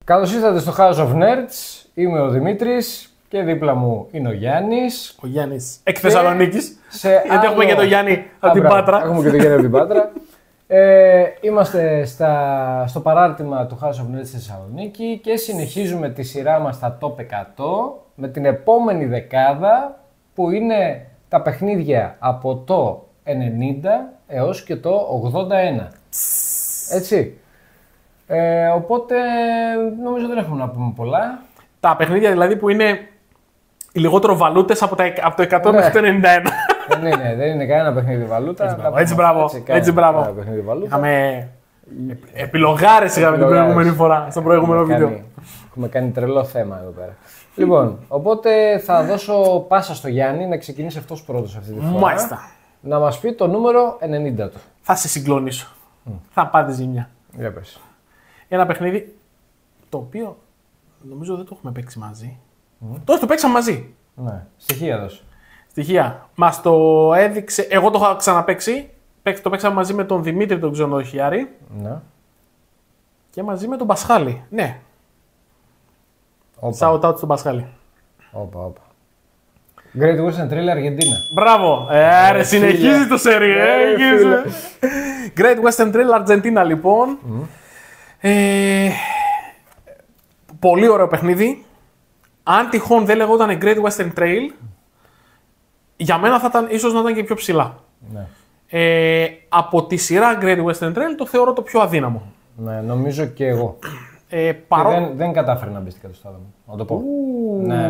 Καλώς ήρθατε στο House of Nerds. Είμαι ο Δημήτρης και δίπλα μου είναι ο Γιάννης. Ο Γιάννης εκ Θεσσαλονίκης. Γιατί έχουμε και τον Γιάννη από την Πάτρα. Έχουμε και τον Γιάννη από την Πάτρα. Είμαστε στο παράρτημα του House of Nerds στη Θεσσαλονίκη και συνεχίζουμε τη σειρά μας στα Top 100 με την επόμενη δεκάδα που είναι τα παιχνίδια από το 90 έως και το 81. Έτσι. Οπότε νομίζω δεν έχουμε να πούμε πολλά. Τα παιχνίδια δηλαδή που είναι οι λιγότερο βαλούτες από το 100 μέχρι το 91. Δεν είναι κανένα παιχνίδι βαλούτα. Έτσι μπράβο. Είχαμε επιλογάρες την προηγούμενη φορά, στο προηγούμενο βίντεο. Έχουμε κάνει τρελό θέμα εδώ πέρα. Λοιπόν, οπότε θα δώσω πάσα στο Γιάννη να ξεκινήσει αυτός πρώτος αυτή τη φορά. Μάλιστα. Να μας πει το νούμερο 90 του. Θα σε συγκλονίσω. Θα πάτε ζημιά. Για πες. Ένα παιχνίδι το οποίο νομίζω δεν το έχουμε παίξει μαζί. Τώρα το παίξαμε μαζί. Ναι. Στοιχεία δώσε. Στοιχεία. Μας το έδειξε. Εγώ το είχα ξαναπαίξει. Το παίξαμε μαζί με τον Δημήτρη τον Ξενοδοχιάρη. Ναι. Και μαζί με τον Πασχάλη. Ναι. Όπα. Shout out στον Πασχάλη. Όπα. Great Western Trail Αργεντίνα. Μπράβο. Συνεχίζει το σερί. Great Western Trail Αργεντίνα λοιπόν. Πολύ ωραίο παιχνίδι. Αν τυχόν δεν λεγόταν Great Western Trail, για μένα θα ήταν, ίσως να ήταν και πιο ψηλά. Ναι. Από τη σειρά Great Western Trail το θεωρώ το πιο αδύναμο. Ναι, νομίζω και εγώ. Δεν κατάφερε να μπει στην κατοστάδα μου. Να το πω. Ναι.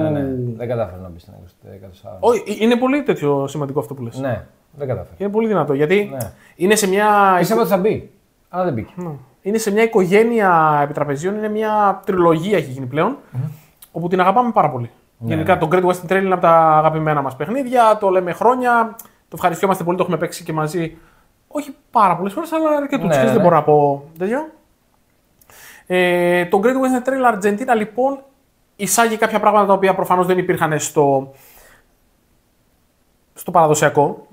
Δεν κατάφερε να μπει στην κατοστάδα μου. Όχι, είναι πολύ τέτοιο σημαντικό αυτό που λες. Ναι, δεν κατάφερε. Είναι πολύ δυνατό γιατί είναι σε μια. Πίστευα ότι θα μπει, αλλά δεν μπήκε. Είναι σε μια οικογένεια επιτραπεζίων, είναι μια τριλογία έχει γίνει πλέον, όπου την αγαπάμε πάρα πολύ. Γενικά το Great Western Trail είναι από τα αγαπημένα μας παιχνίδια, το λέμε χρόνια, το ευχαριστιόμαστε πολύ, το έχουμε παίξει και μαζί. Όχι πάρα πολλές φορές, αλλά αρκετούς. Δεν μπορώ να πω τέτοιο. Το Great Western Trail Argentina λοιπόν εισάγει κάποια πράγματα τα οποία προφανώς δεν υπήρχαν στο παραδοσιακό.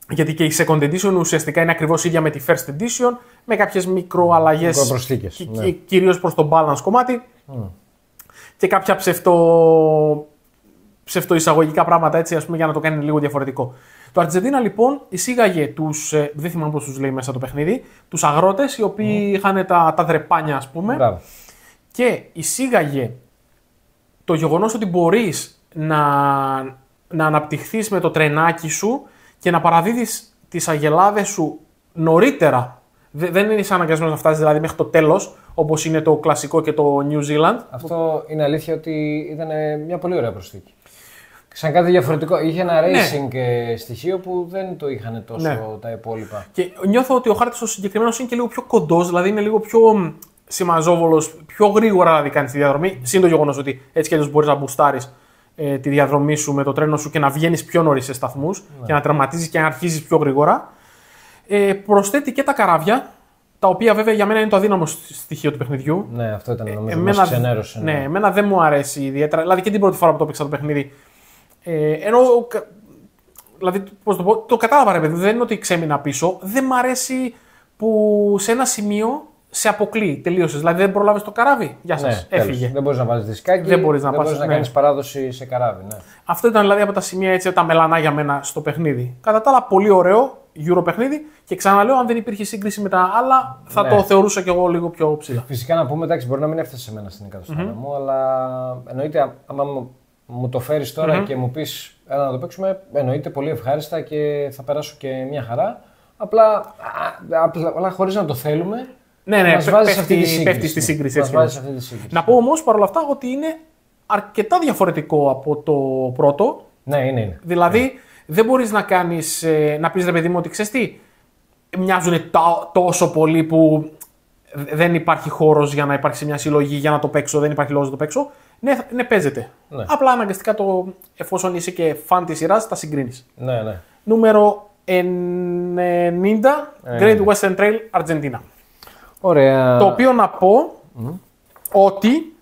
Γιατί και η Second Edition ουσιαστικά είναι ακριβώς ίδια με τη First Edition, με κάποιες μικροαλλαγές, μικροπροσθήκες, κυρίως προς το balance κομμάτι και κάποια ψευτοεισαγωγικά πράγματα έτσι, ας πούμε, για να το κάνει λίγο διαφορετικό. Το Argentina λοιπόν εισήγαγε τους, δεν θυμάμαι πώς τους λέει μέσα το παιχνίδι, τους αγρότες οι οποίοι είχαν τα δρεπάνια, ας πούμε. Μπράβο. Και εισήγαγε το γεγονός ότι μπορείς να αναπτυχθείς με το τρενάκι σου και να παραδίδεις τις αγελάδες σου νωρίτερα. Δεν είσαι αναγκασμένος να φτάσεις δηλαδή μέχρι το τέλος, όπως είναι το κλασικό και το New Zealand. Αυτό είναι αλήθεια ότι ήταν μια πολύ ωραία προσθήκη. Σαν κάτι διαφορετικό. Είχε ένα racing στοιχείο που δεν το είχαν τόσο τα υπόλοιπα. Και νιώθω ότι ο χάρτης ο συγκεκριμένος είναι και λίγο πιο κοντός, δηλαδή είναι λίγο πιο σημαζόβολος, πιο γρήγορα δηλαδή κάνεις τη διαδρομή. Συν το γεγονός ότι έτσι κι αλλιώς μπορείς να μπουστάρεις τη διαδρομή σου με το τρένο σου και να βγαίνεις πιο νωρίς σε σταθμούς και να τερματίζεις και να αρχίζεις πιο γρήγορα. Προσθέτει και τα καράβια, τα οποία βέβαια για μένα είναι το αδύναμο στοιχείο του παιχνιδιού. Ναι, αυτό ήταν νομίζω μας ξενέρωσε. Ναι, εμένα δεν μου αρέσει ιδιαίτερα, δηλαδή και την πρώτη φορά που το παίξα το παιχνίδι. Ενώ, δηλαδή, πώς το πω, το κατάλαβα ρε παιδί, δεν είναι ότι ξέμεινα πίσω, δεν μ' αρέσει που σε ένα σημείο σε αποκλεί, τελείωσες. Δηλαδή δεν προλάβεις το καράβι. Γεια σας, έφυγε. Δεν μπορείς να βάλεις δισκάκι, δεν μπορείς να κάνεις παράδοση σε καράβι. Ναι. Αυτό ήταν δηλαδή από τα σημεία έτσι, τα μελανά για μένα στο παιχνίδι. Κατά τα άλλα, πολύ ωραίο Euro παιχνίδι και ξαναλέω, αν δεν υπήρχε σύγκριση με τα άλλα, θα το θεωρούσα κι εγώ λίγο πιο ψηλά. Φυσικά να πούμε, εντάξει, μπορεί να μην έφτασε σε μένα στην εκατοστάδα μου, αλλά εννοείται, άμα μου το φέρεις τώρα και μου πεις έλα να το παίξουμε, εννοείται πολύ ευχάριστα και θα περάσω και μια χαρά. Απλά χωρίς να το θέλουμε. Ναι, μας βάζεις πέφτει στη σύγκριση. Να πω όμως παρόλα αυτά ότι είναι αρκετά διαφορετικό από το πρώτο. Ναι, είναι. Δηλαδή δεν μπορείς να πεις ρε παιδί μου ότι ξέρεις τι, μοιάζουν τόσο πολύ που δεν υπάρχει χώρος για να υπάρξει μια συλλογή για να το παίξω, δεν υπάρχει λόγος να το παίξω. Ναι, παίζεται. Ναι. Απλά αναγκαστικά εφόσον είσαι και φαν της σειράς, τα συγκρίνεις. Ναι. Νούμερο 90, Great Western Trail Argentina. Ωραία. Το οποίο να πω ότι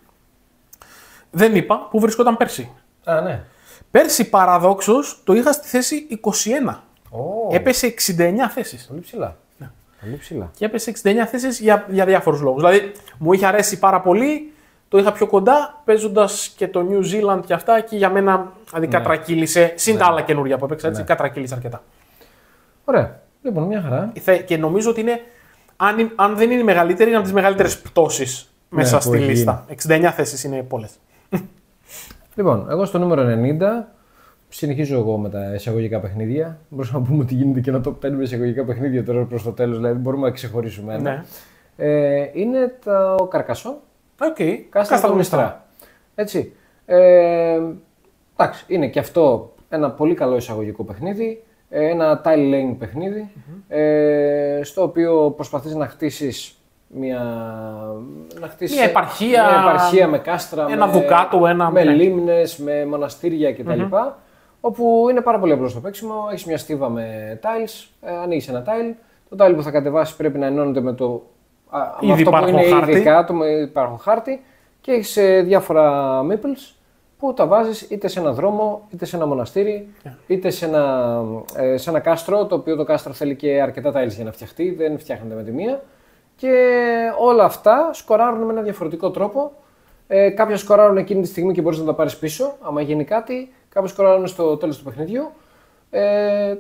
δεν είπα που βρισκόταν πέρσι. Ναι. Πέρσι παραδόξως το είχα στη θέση 21. Έπεσε 69 θέσεις. Πολύ ψηλά. Και έπεσε 69 θέσεις για διάφορους λόγους. Δηλαδή μου είχε αρέσει πάρα πολύ, το είχα πιο κοντά παίζοντας και το New Zealand και αυτά και για μένα κατρακύλησε. Συν τα άλλα καινούργια που έπαιξα, έτσι, κατρακύλησε αρκετά. Ωραία. Λοιπόν, μια χαρά. Και νομίζω ότι είναι, αν δεν είναι η μεγαλύτερη, είναι από τις μεγαλύτερες πτώσεις μέσα στη λίστα. 69 θέσεις είναι πολλές. Λοιπόν, εγώ στο νούμερο 90 συνεχίζω εγώ με τα εισαγωγικά παιχνίδια. Μπορούμε να πούμε ότι γίνεται και ένα top 5 με εισαγωγικά παιχνίδια τώρα προς το τέλος, δηλαδή μπορούμε να ξεχωρίσουμε ένα. Ναι. Είναι το Καρκασόν. Κάστρα του Μιστρά. Έτσι. Εντάξει, είναι και αυτό ένα πολύ καλό εισαγωγικό παιχνίδι. Ένα tile laying παιχνίδι, στο οποίο προσπαθείς να χτίσεις μια επαρχία με κάστρα, ένα δουκάτο, με λίμνες, με μοναστήρια κτλ. Όπου είναι πάρα πολύ απλό στο παίξιμο. Έχεις μια στίβα με tiles, ανοίγεις ένα tile. Το tile που θα κατεβάσεις πρέπει να ενώνεται με αυτό που είναι ήδη κάτω, με υπάρχον χάρτη. Και έχεις διάφορα meeples που τα βάζεις είτε σε ένα δρόμο, είτε σε ένα μοναστήρι, είτε σε ένα κάστρο, το οποίο το κάστρο θέλει και αρκετά tiles για να φτιαχτεί, δεν φτιάχνεται με τη μία. Και όλα αυτά σκοράρουν με ένα διαφορετικό τρόπο. Κάποια σκοράρουν εκείνη τη στιγμή και μπορείς να τα πάρεις πίσω, άμα γίνει κάτι. Κάποια σκοράρουν στο τέλος του παιχνιδιού.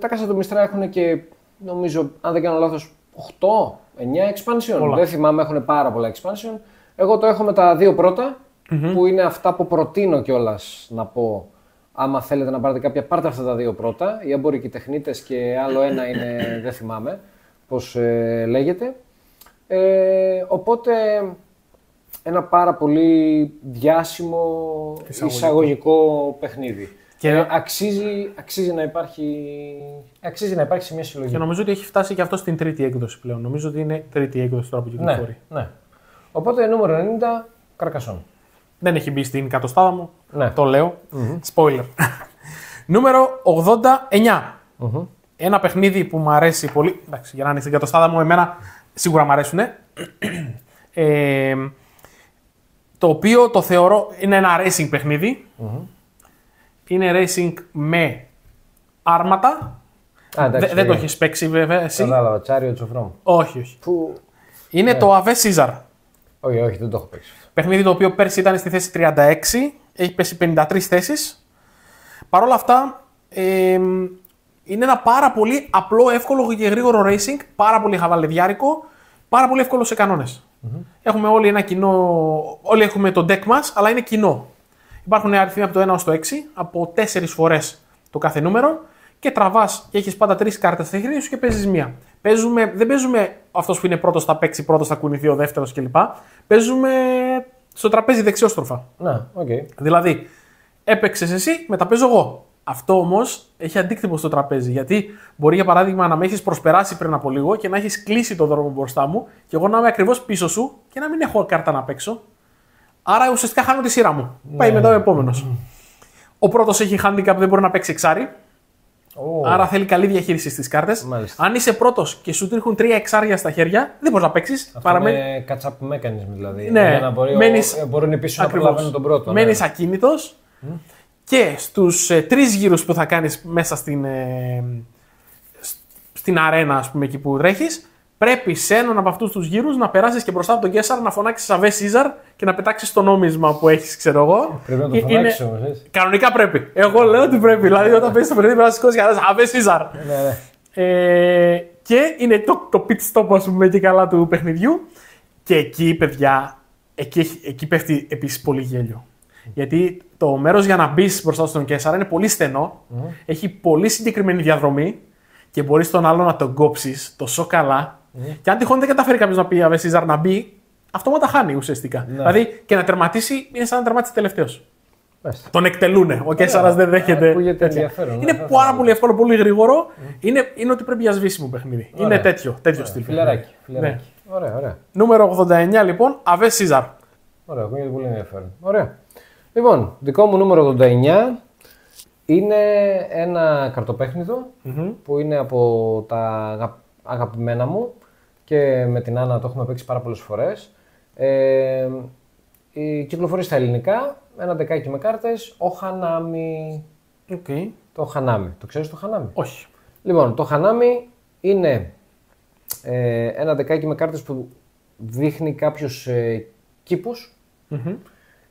Τα κάστρα του Μιστρά έχουν και, νομίζω, αν δεν κάνω λάθος, 8-9 expansion. Όλα. Δεν θυμάμαι, έχουν πάρα πολλά expansion. Εγώ το έχω με τα δύο πρώτα, που είναι αυτά που προτείνω κιόλας να πω. Άμα θέλετε να πάρετε κάποια, πάρτε αυτά τα δύο πρώτα. Οι εμπορικοί τεχνίτες και άλλο ένα είναι, δεν θυμάμαι πώς λέγεται. Οπότε ένα πάρα πολύ διάσημο εισαγωγικό παιχνίδι. Και αξίζει να υπάρχει σε μια συλλογή. Και νομίζω ότι έχει φτάσει και αυτό στην τρίτη έκδοση πλέον. Νομίζω ότι είναι τρίτη έκδοση τώρα που κυκλοφορεί. Ναι. Οπότε νούμερο 90, Καρκασόν. Δεν έχει μπει στην κατοστάδα μου. Ναι. Το λέω. Spoiler. Νούμερο 89. Ένα παιχνίδι που μου αρέσει πολύ. Εντάξει, για να είναι στην κατοστάδα μου, εμένα σίγουρα μου αρέσουν. Το οποίο το θεωρώ είναι ένα racing παιχνίδι. Είναι racing με άρματα. Δεν το έχεις παίξει βέβαια εσύ. Κατάλαβα, Chariots of Rome. Όχι. Είναι το Ave Caesar. Όχι, δεν το έχω παίξει. Παιχνίδι το οποίο πέρσι ήταν στη θέση 36, έχει πέσει 53 θέσεις. Παρ' όλα αυτά, είναι ένα πάρα πολύ απλό, εύκολο και γρήγορο racing, πάρα πολύ χαβαλεδιάρικο, πάρα πολύ εύκολο σε κανόνες. Έχουμε όλοι ένα κοινό, όλοι έχουμε το deck μας, αλλά είναι κοινό. Υπάρχουν αριθμοί από το 1 ως το 6, από 4 φορές το κάθε νούμερο και τραβάς και έχεις πάντα 3 κάρτες στα χέρια σου και παίζεις μία. Δεν παίζουμε αυτός που είναι πρώτος θα παίξει, πρώτος θα κουνηθεί, ο δεύτερος κλπ. Παίζουμε στο τραπέζι δεξιόστροφα. Να, okay. Δηλαδή, έπαιξες εσύ, μετά παίζω εγώ. Αυτό όμως έχει αντίκτυπο στο τραπέζι. Γιατί μπορεί για παράδειγμα να με έχεις προσπεράσει πριν από λίγο και να έχεις κλείσει το δρόμο μπροστά μου και εγώ να είμαι ακριβώς πίσω σου και να μην έχω κάρτα να παίξω. Άρα ουσιαστικά χάνω τη σειρά μου. Πάει μετά ο επόμενος. Ο πρώτος έχει handicap, δεν μπορεί να παίξει εξάρι. Άρα θέλει καλή διαχείριση στις κάρτες. Αν είσαι πρώτος και σου τρίχουν 3 εξάρια στα χέρια, δεν μπορείς να παίξεις. Είναι catch-up mechanism δηλαδή. Ναι, για να μπορούν πίσω να προλαβαίνουν τον πρώτο. Μένεις ακίνητος και στους 3 γύρους που θα κάνεις μέσα στην αρένα, ας πούμε, εκεί που τρέχεις, πρέπει σε έναν από αυτούς τους γύρους να περάσεις και μπροστά από τον Κέσσαρ να φωνάξεις Αβέ Σίζαρ και να πετάξεις το νόμισμα που έχεις, ξέρω εγώ. Πρέπει να το φωνάξεις όμως, έτσι. Κανονικά πρέπει. Εγώ λέω ότι πρέπει. Δηλαδή, όταν παίζεις το παιχνίδι, πρέπει να σηκώσεις και να λες Αβέ Σίζαρ. Και είναι το pit stop, ας πούμε, και καλά του παιχνιδιού. Και εκεί, παιδιά, εκεί πέφτει επίσης πολύ γέλιο. Γιατί το μέρος για να μπεις μπροστά στον Κέσσαρ είναι πολύ στενό, έχει πολύ συγκεκριμένη διαδρομή και μπορείς τον άλλο να τον κόψεις τόσο καλά. Και αν τυχόν δεν καταφέρει κάποιος να πει Αβέ Σίζαρ να μπει, αυτόματα χάνει ουσιαστικά. Δηλαδή και να τερματίσει είναι σαν να τερματίσει τελευταίος. Τον εκτελούνε. Ο Κέσσαρας δεν δέχεται. Είναι πάρα πολύ εύκολο, πολύ γρήγορο. Είναι ότι πρέπει για σβήσιμο παιχνίδι. Είναι τέτοιο στυλ. Φιλεράκι. Ωραία. Νούμερο 89 λοιπόν, Αβέ Σίζαρ. Ωραία, ακούγεται πολύ ενδιαφέρον. Ωραία. Λοιπόν, δικό μου νούμερο 89 είναι ένα καρτοπέχνιδο που είναι από τα αγαπημένα μου και με την Άννα το έχουμε παίξει πάρα πολλές φορές. Κυκλοφορεί στα ελληνικά, ένα δεκάκι με κάρτες, ο Χανάμι. Το Χανάμι. Το ξέρεις το Χανάμι? Όχι. Λοιπόν, το Χανάμι είναι ένα δεκάκι με κάρτες που δείχνει κάποιους κήπους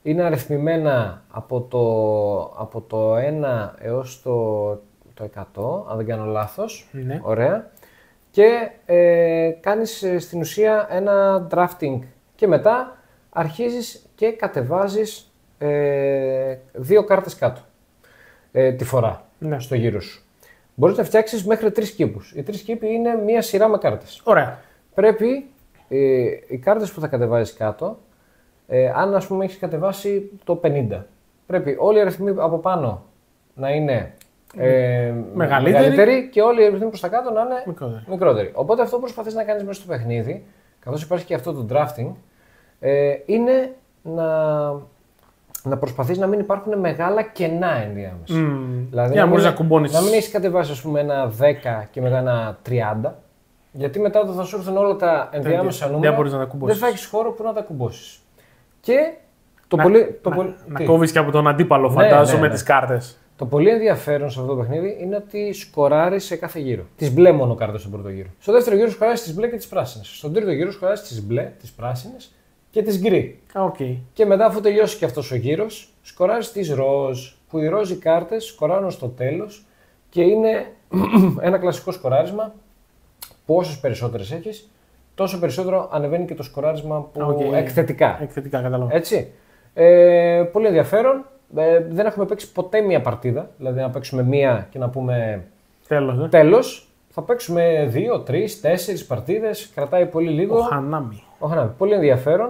Είναι αριθμημένα από το 1 έως το 100, αν δεν κάνω λάθος. Ναι. Ωραία. Και κάνεις στην ουσία ένα drafting και μετά αρχίζεις και κατεβάζεις 2 κάρτες κάτω τη φορά στο γύρο σου. Μπορείς να φτιάξεις μέχρι 3 κήπους. Οι 3 κήποι είναι μία σειρά με κάρτες. Ωραία. Πρέπει οι κάρτες που θα κατεβάζεις κάτω, αν ας πούμε έχεις κατεβάσει το 50, πρέπει όλοι οι αριθμοί από πάνω να είναι μεγαλύτεροι και όλοι οι αριθμοί προς τα κάτω να είναι μικρότεροι. Οπότε αυτό που προσπαθείς να κάνεις μέσα στο παιχνίδι, καθώς υπάρχει και αυτό το drafting, είναι να προσπαθείς να μην υπάρχουν μεγάλα κενά ενδιάμεσα. Δηλαδή για να μπορείς να κουμπώνεις. Να μην έχεις κατεβάσει ας πούμε ένα 10 και μετά ένα 30, γιατί μετά όταν θα σου έρθουν όλα τα ενδιάμεσα νούμερα, δεν θα έχεις χώρο που να τα κουμπώσεις. Και να κόβεις και από τον αντίπαλο, φαντάζομαι, τις κάρτες. Το πολύ ενδιαφέρον σε αυτό το παιχνίδι είναι ότι σκοράρεις σε κάθε γύρο. Τις μπλε μόνο κάρτες στον πρώτο γύρο. Στο δεύτερο γύρο σκοράρεις τις μπλε και τις πράσινες. Στον τρίτο γύρο σκοράρεις τις μπλε, τις πράσινες και τις γκρι. Okay. Και μετά, αφού τελειώσει και αυτός ο γύρος, σκοράρεις τις ροζ. Που οι ροζ οι κάρτες σκοράρουν στο τέλος και είναι ένα κλασικό σκοράρισμα που όσες περισσότερες έχεις, τόσο περισσότερο ανεβαίνει και το σκοράρισμα που εκθετικά. Εκθετικά, κατάλαβα. Έτσι. Πολύ ενδιαφέρον. Δεν έχουμε παίξει ποτέ μία παρτίδα, δηλαδή να παίξουμε μία και να πούμε τέλος. Θα παίξουμε 2, 3, 4 παρτίδες, κρατάει πολύ λίγο. Ο Χανάμι. Πολύ ενδιαφέρον.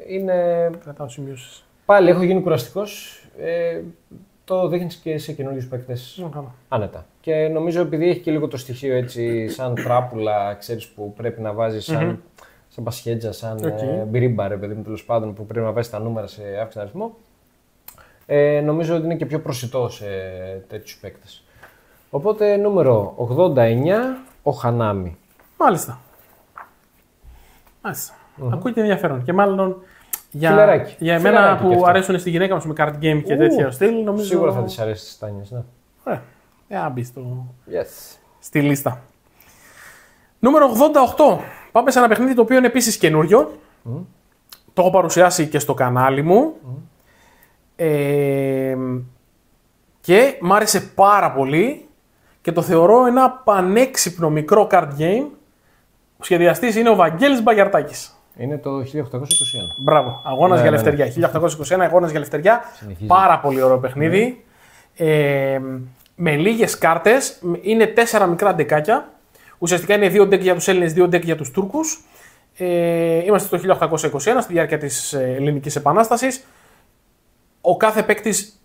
Είναι... Κρατάω σημειώσεις. Πάλι έχω γίνει κουραστικός. Το δείχνεις και σε καινούριους παίκτες άνετα. Και νομίζω επειδή έχει και λίγο το στοιχείο έτσι σαν τράπουλα, ξέρεις, που πρέπει να βάζεις σαν πασχέτζα, σαν μπυρίμπα, ρε παιδί μου, τέλος πάντων, που πρέπει να βάζεις τα νούμερα σε αύξηση αριθμό, νομίζω ότι είναι και πιο προσιτό σε τέτοιους παίκτες. Οπότε νούμερο 89, ο Χανάμι. Μάλιστα. Ακούγεται ενδιαφέρον. Και μάλλον για εμένα που αρέσουν στη γυναίκα μου με card game και τέτοια στυλ, νομίζω. Σίγουρα θα της αρέσει στις Τάνιες, ναι. Να μπει στη λίστα. Νούμερο 88. Πάμε σε ένα παιχνίδι το οποίο είναι επίσης καινούριο. Το έχω παρουσιάσει και στο κανάλι μου. Και μ' άρεσε πάρα πολύ και το θεωρώ ένα πανέξυπνο μικρό card game. Ο σχεδιαστής είναι ο Βαγγέλης Μπαγιαρτάκης. Είναι το 1821. Μπράβο, αγώνας για ελευθεριά. 1821, αγώνας για ελευθεριά. Πάρα πολύ ωραίο παιχνίδι. Με λίγες κάρτες. Είναι 4 μικρά ντεκάκια. Ουσιαστικά είναι 2 ντεκ για τους Έλληνες, 2 ντεκ για τους Τούρκους. Είμαστε το 1821, στη διάρκεια της Ελληνικής Επανάστασης. Ο κάθε παίκτης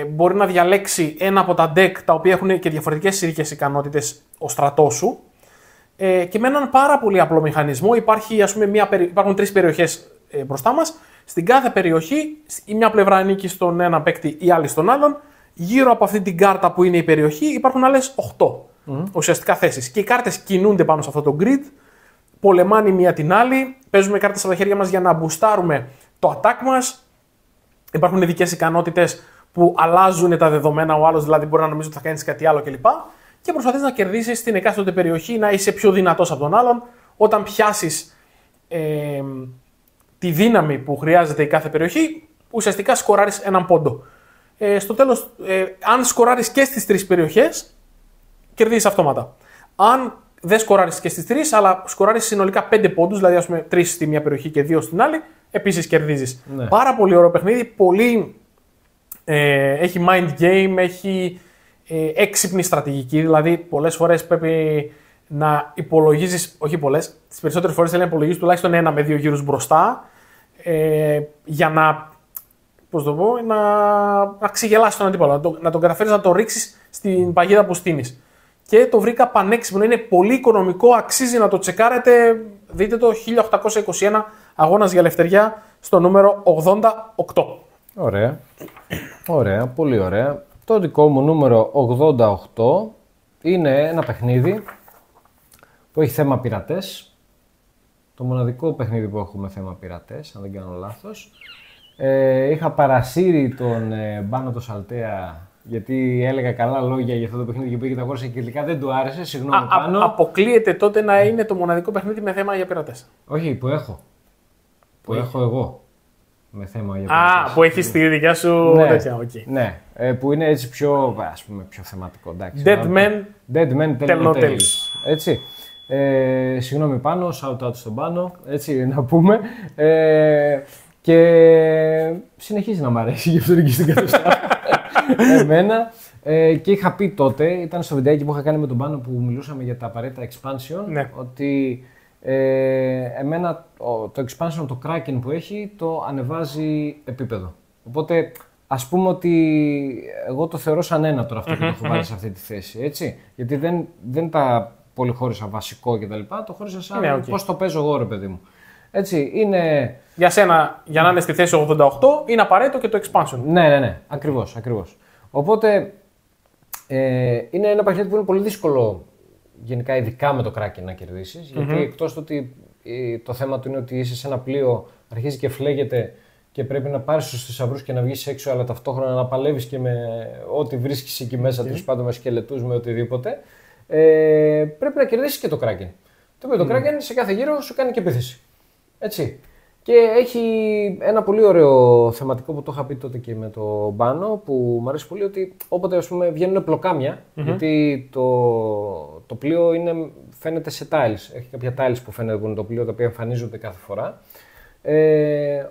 μπορεί να διαλέξει ένα από τα deck τα οποία έχουν και διαφορετικές ειδικές ικανότητες ο στρατός σου. Και με έναν πάρα πολύ απλό μηχανισμό υπάρχουν 3 περιοχές μπροστά μας. Στην κάθε περιοχή η μια πλευρά ανήκει στον ένα παίκτη, η άλλη στον άλλον. Γύρω από αυτή την κάρτα που είναι η περιοχή υπάρχουν άλλες 8 ουσιαστικά θέσεις. Και οι κάρτες κινούνται πάνω σε αυτό το grid, πολεμάνε η μία την άλλη, παίζουμε κάρτες στα χέρια μας για να μπουστάρουμε το attack μας. Υπάρχουν ειδικές ικανότητες που αλλάζουν τα δεδομένα, ο άλλος δηλαδή μπορεί να νομίζει ότι θα κάνεις κάτι άλλο κλπ. Και προσπαθείς να κερδίσεις στην εκάστοτε περιοχή, να είσαι πιο δυνατός από τον άλλον. Όταν πιάσεις τη δύναμη που χρειάζεται η κάθε περιοχή, ουσιαστικά σκοράρεις έναν πόντο. Στο τέλος, αν σκοράρεις και στις 3 περιοχές, κερδίζεις αυτόματα. Αν δεν σκοράρεις και στις 3, αλλά σκοράρεις συνολικά 5 πόντους, δηλαδή ας πούμε 3 στη μία περιοχή και 2 στην άλλη, επίσης κερδίζεις. Ναι. Πάρα πολύ ωραίο παιχνίδι, πολύ έχει mind game, έχει έξυπνη στρατηγική, δηλαδή πολλές φορές πρέπει να υπολογίζεις, όχι πολλές, τις περισσότερες φορές θέλει να υπολογίζεις τουλάχιστον 1 με 2 γύρους μπροστά, για να, πώς το πω, να ξεγελάσεις τον αντίπαλο, να τον καταφέρεις να το ρίξεις στην παγίδα που στείνεις. Και το βρήκα πανέξυπνο, είναι πολύ οικονομικό, αξίζει να το τσεκάρετε. Δείτε το 1821 αγώνας για ελευθεριά στο νούμερο 88. Ωραία. Ωραία, πολύ ωραία. Το δικό μου νούμερο 88 είναι ένα παιχνίδι που έχει θέμα πειρατές. Το μοναδικό παιχνίδι που έχουμε θέμα πειρατές, αν δεν κάνω λάθος. Είχα παρασύρει τον Μπάνο το Σαλτέα, γιατί έλεγα καλά λόγια για αυτό το παιχνίδι και πήγε το αγόρασε και τελικά δεν του άρεσε. Συγγνώμη Πάνο. Αποκλείεται τότε να είναι το μοναδικό παιχνίδι με θέμα για πειρατές. Όχι, που έχω. Που έχω εγώ. με θέμα για που έχει τη δικιά σου τέτοια. Okay. Ναι, που είναι έτσι πιο, ας πούμε, πιο θεματικό. Εντάξει, Dead Men Tell No Tales. Έτσι. Συγγνώμη Πάνο, shout out στον Πάνο, έτσι να πούμε. Και συνεχίζει να μ' αρέσει, γι' αυτό είναι και στην κατοστά. Εμένα. Και είχα πει τότε, ήταν στο βιντεάκι που είχα κάνει με τον Πάνο που μιλούσαμε για τα απαραίτητα expansion, ναι. ότι εμένα το expansion, το Kraken που έχει, το ανεβάζει επίπεδο. Οπότε ας πούμε ότι εγώ το θεωρώ σαν ένα τώρα αυτό που το έχω βάλει σε αυτή τη θέση, έτσι. Γιατί δεν τα πολυχώρισα βασικό κτλ. Το χώρισα σαν πώς το παίζω εγώ, ρε παιδί μου. Έτσι, είναι... Για σένα, για να είναι στη θέση 88, είναι απαραίτητο και το expansion. Ναι, ακριβώς. Οπότε, είναι ένα παιχνίδι που είναι πολύ δύσκολο, γενικά ειδικά με το Kraken, να κερδίσεις. Γιατί εκτός του ότι το θέμα του είναι ότι είσαι σε ένα πλοίο, αρχίζει και φλέγεται και πρέπει να πάρεις τους θησαυρούς και να βγεις έξω, αλλά ταυτόχρονα να παλεύεις και με ό,τι βρίσκεις εκεί μέσα, τέλος πάντων με σκελετούς, με οτιδήποτε. Πρέπει να κερδίσεις και το Kraken. Το οποίο το Kraken σε κάθε γύρο σου κάνει και επίθεση. Έτσι. Και έχει ένα πολύ ωραίο θεματικό που το είχα πει τότε και με το Μπάνο, που μου αρέσει πολύ, ότι όποτε ας πούμε βγαίνουν πλοκάμια, γιατί το πλοίο φαίνεται σε tiles. Έχει κάποια tiles που φαίνεται το πλοίο, τα οποία εμφανίζονται κάθε φορά.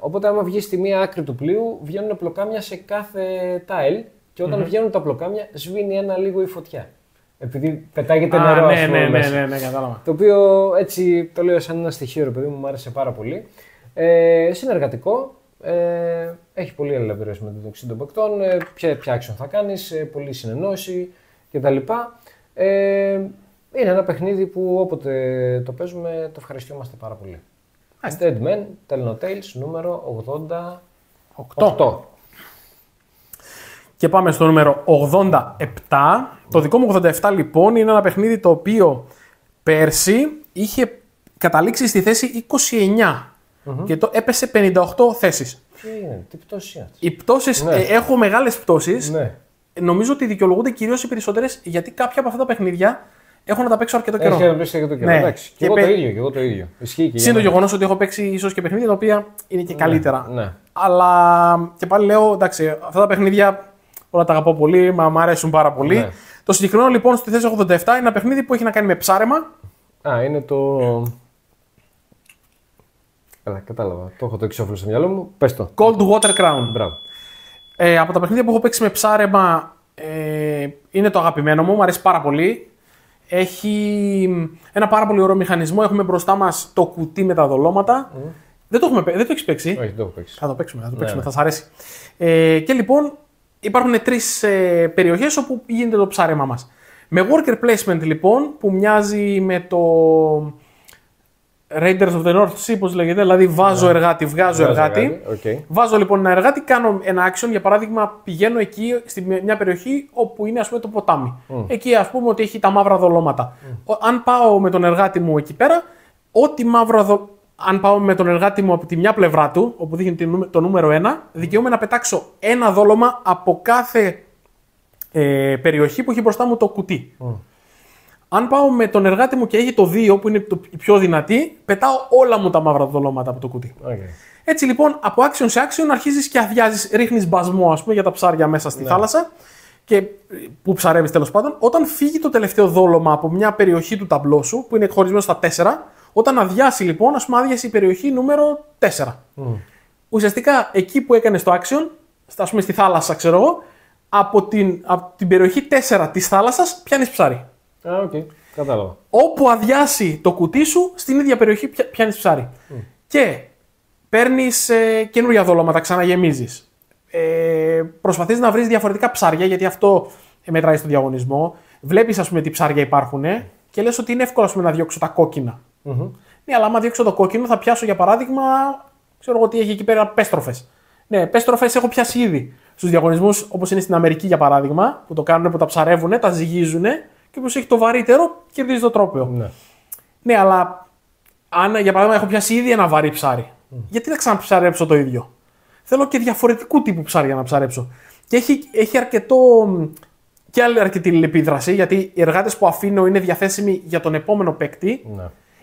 Οπότε άμα βγει στη μία άκρη του πλοίου, βγαίνουν πλοκάμια σε κάθε tile και όταν βγαίνουν τα πλοκάμια σβήνει ένα λίγο η φωτιά. Επειδή πετάγεται νερό, ας πούμε, ναι, κατάλαβα. Το οποίο έτσι το λέω σαν ένα στοιχείο, ρε παιδί μου άρεσε πάρα πολύ. Συνεργατικό, έχει πολύ ελευθερία με την τοξίνη των παικτών, ποια action θα κάνεις, πολλή συνεννόηση κτλ. Είναι ένα παιχνίδι που όποτε το παίζουμε το ευχαριστιόμαστε πάρα πολύ. Dead Men Tell No Tales, νούμερο 88. Και πάμε στο νούμερο 87. Το δικό μου 87 λοιπόν είναι ένα παιχνίδι το οποίο πέρσι είχε καταλήξει στη θέση 29 και το έπεσε 58 θέσεις. Τι πτώσεις είναι αυτές? Οι πτώσεις, έχω μεγάλες πτώσεις. Ναι. Νομίζω ότι δικαιολογούνται κυρίως οι περισσότερες, γιατί κάποια από αυτά τα παιχνίδια έχω να τα παίξω αρκετό καιρό. Έχει να παίξει αρκετό καιρό. Εντάξει. Και εγώ το ίδιο. Συν το γεγονός ότι έχω παίξει ίσως και παιχνίδια τα οποία είναι και καλύτερα. Ναι. Αλλά και πάλι λέω, εντάξει, αυτά τα παιχνίδια όλα τα αγαπώ πολύ, μου αρέσουν πάρα πολύ. Ναι. Το συγκεκριμένο λοιπόν στη θέση 87 είναι ένα παιχνίδι που έχει να κάνει με ψάρεμα. Είναι το. Κατάλαβα. Το έχω το εξώφυλλο στο μυαλό μου. Πες το. Cold Water Crown. Μπράβο. Από τα παιχνίδια που έχω παίξει με ψάρεμα είναι το αγαπημένο μου, μου αρέσει πάρα πολύ. Έχει ένα πάρα πολύ ωραίο μηχανισμό. Έχουμε μπροστά μας το κουτί με τα δολώματα. Δεν το έχεις παίξει. Όχι, δεν το έχω παίξει. Θα το παίξουμε, θα σας αρέσει. Και λοιπόν υπάρχουν 3 περιοχές όπου γίνεται το ψάρεμα μας. Με worker placement λοιπόν, που μοιάζει με το Raiders of the North Sea, πώς λέγεται, δηλαδή βάζω εργάτη, βγάζω εργάτη. Okay. Βάζω λοιπόν ένα εργάτη, κάνω ένα action, για παράδειγμα πηγαίνω εκεί, στη μια περιοχή όπου είναι ας πούμε το ποτάμι. Εκεί ας πούμε ότι έχει τα μαύρα δολώματα. Αν πάω με τον εργάτη μου εκεί πέρα, ό,τι μαύρα αν πάω με τον εργάτη μου από τη μια πλευρά του, όπου δείχνει το νούμερο 1, δικαιούμαι να πετάξω ένα δόλωμα από κάθε περιοχή που έχει μπροστά μου το κουτί. Αν πάω με τον εργάτη μου και έχει το 2, που είναι η πιο δυνατή, πετάω όλα μου τα μαύρα δολώματα από το κουτί. Έτσι λοιπόν, από action σε action αρχίζεις και αδειάζεις, ρίχνεις μπασμό ας πούμε, για τα ψάρια μέσα στη θάλασσα, και που ψαρεύεις τέλος πάντων. Όταν φύγει το τελευταίο δόλωμα από μια περιοχή του ταμπλό σου, που είναι χωρισμένο στα 4, όταν αδειάσει λοιπόν, ας πούμε, άδειασε η περιοχή νούμερο 4. Ουσιαστικά εκεί που έκανες το action, ας πούμε στη θάλασσα, ξέρω εγώ, από την περιοχή 4 της θάλασσας πιάνεις ψάρι. Κατάλαβα. Όπου αδειάσει το κουτί σου, στην ίδια περιοχή πιάνεις ψάρι. Και παίρνεις καινούργια δόλωματα, ξαναγεμίζεις. Προσπαθείς να βρεις διαφορετικά ψάρια, γιατί αυτό μετράει στο διαγωνισμό. Βλέπεις, ας πούμε, τι ψάρια υπάρχουν και λες ότι είναι εύκολο, ας πούμε, να διώξω τα κόκκινα. Ναι, αλλά άμα διώξω το κόκκινο, θα πιάσω για παράδειγμα, ξέρω εγώ τι έχει εκεί πέρα, πέστροφες. Ναι, πέστροφες έχω πιάσει ήδη. Στους διαγωνισμούς, όπως είναι στην Αμερική για παράδειγμα, που το κάνουν, που τα ψαρεύουν, τα ζυγίζουν. Και όπως έχει το βαρύτερο, κερδίζει το τρόπαιο. Ναι, αλλά αν για παράδειγμα έχω πιάσει ήδη ένα βαρύ ψάρι, γιατί να ξαναψαρέψω το ίδιο? Θέλω και διαφορετικού τύπου ψάρια να ψαρέψω. Και έχει και άλλη αρκετή αλληλεπίδραση, γιατί οι εργάτες που αφήνω είναι διαθέσιμοι για τον επόμενο παίκτη,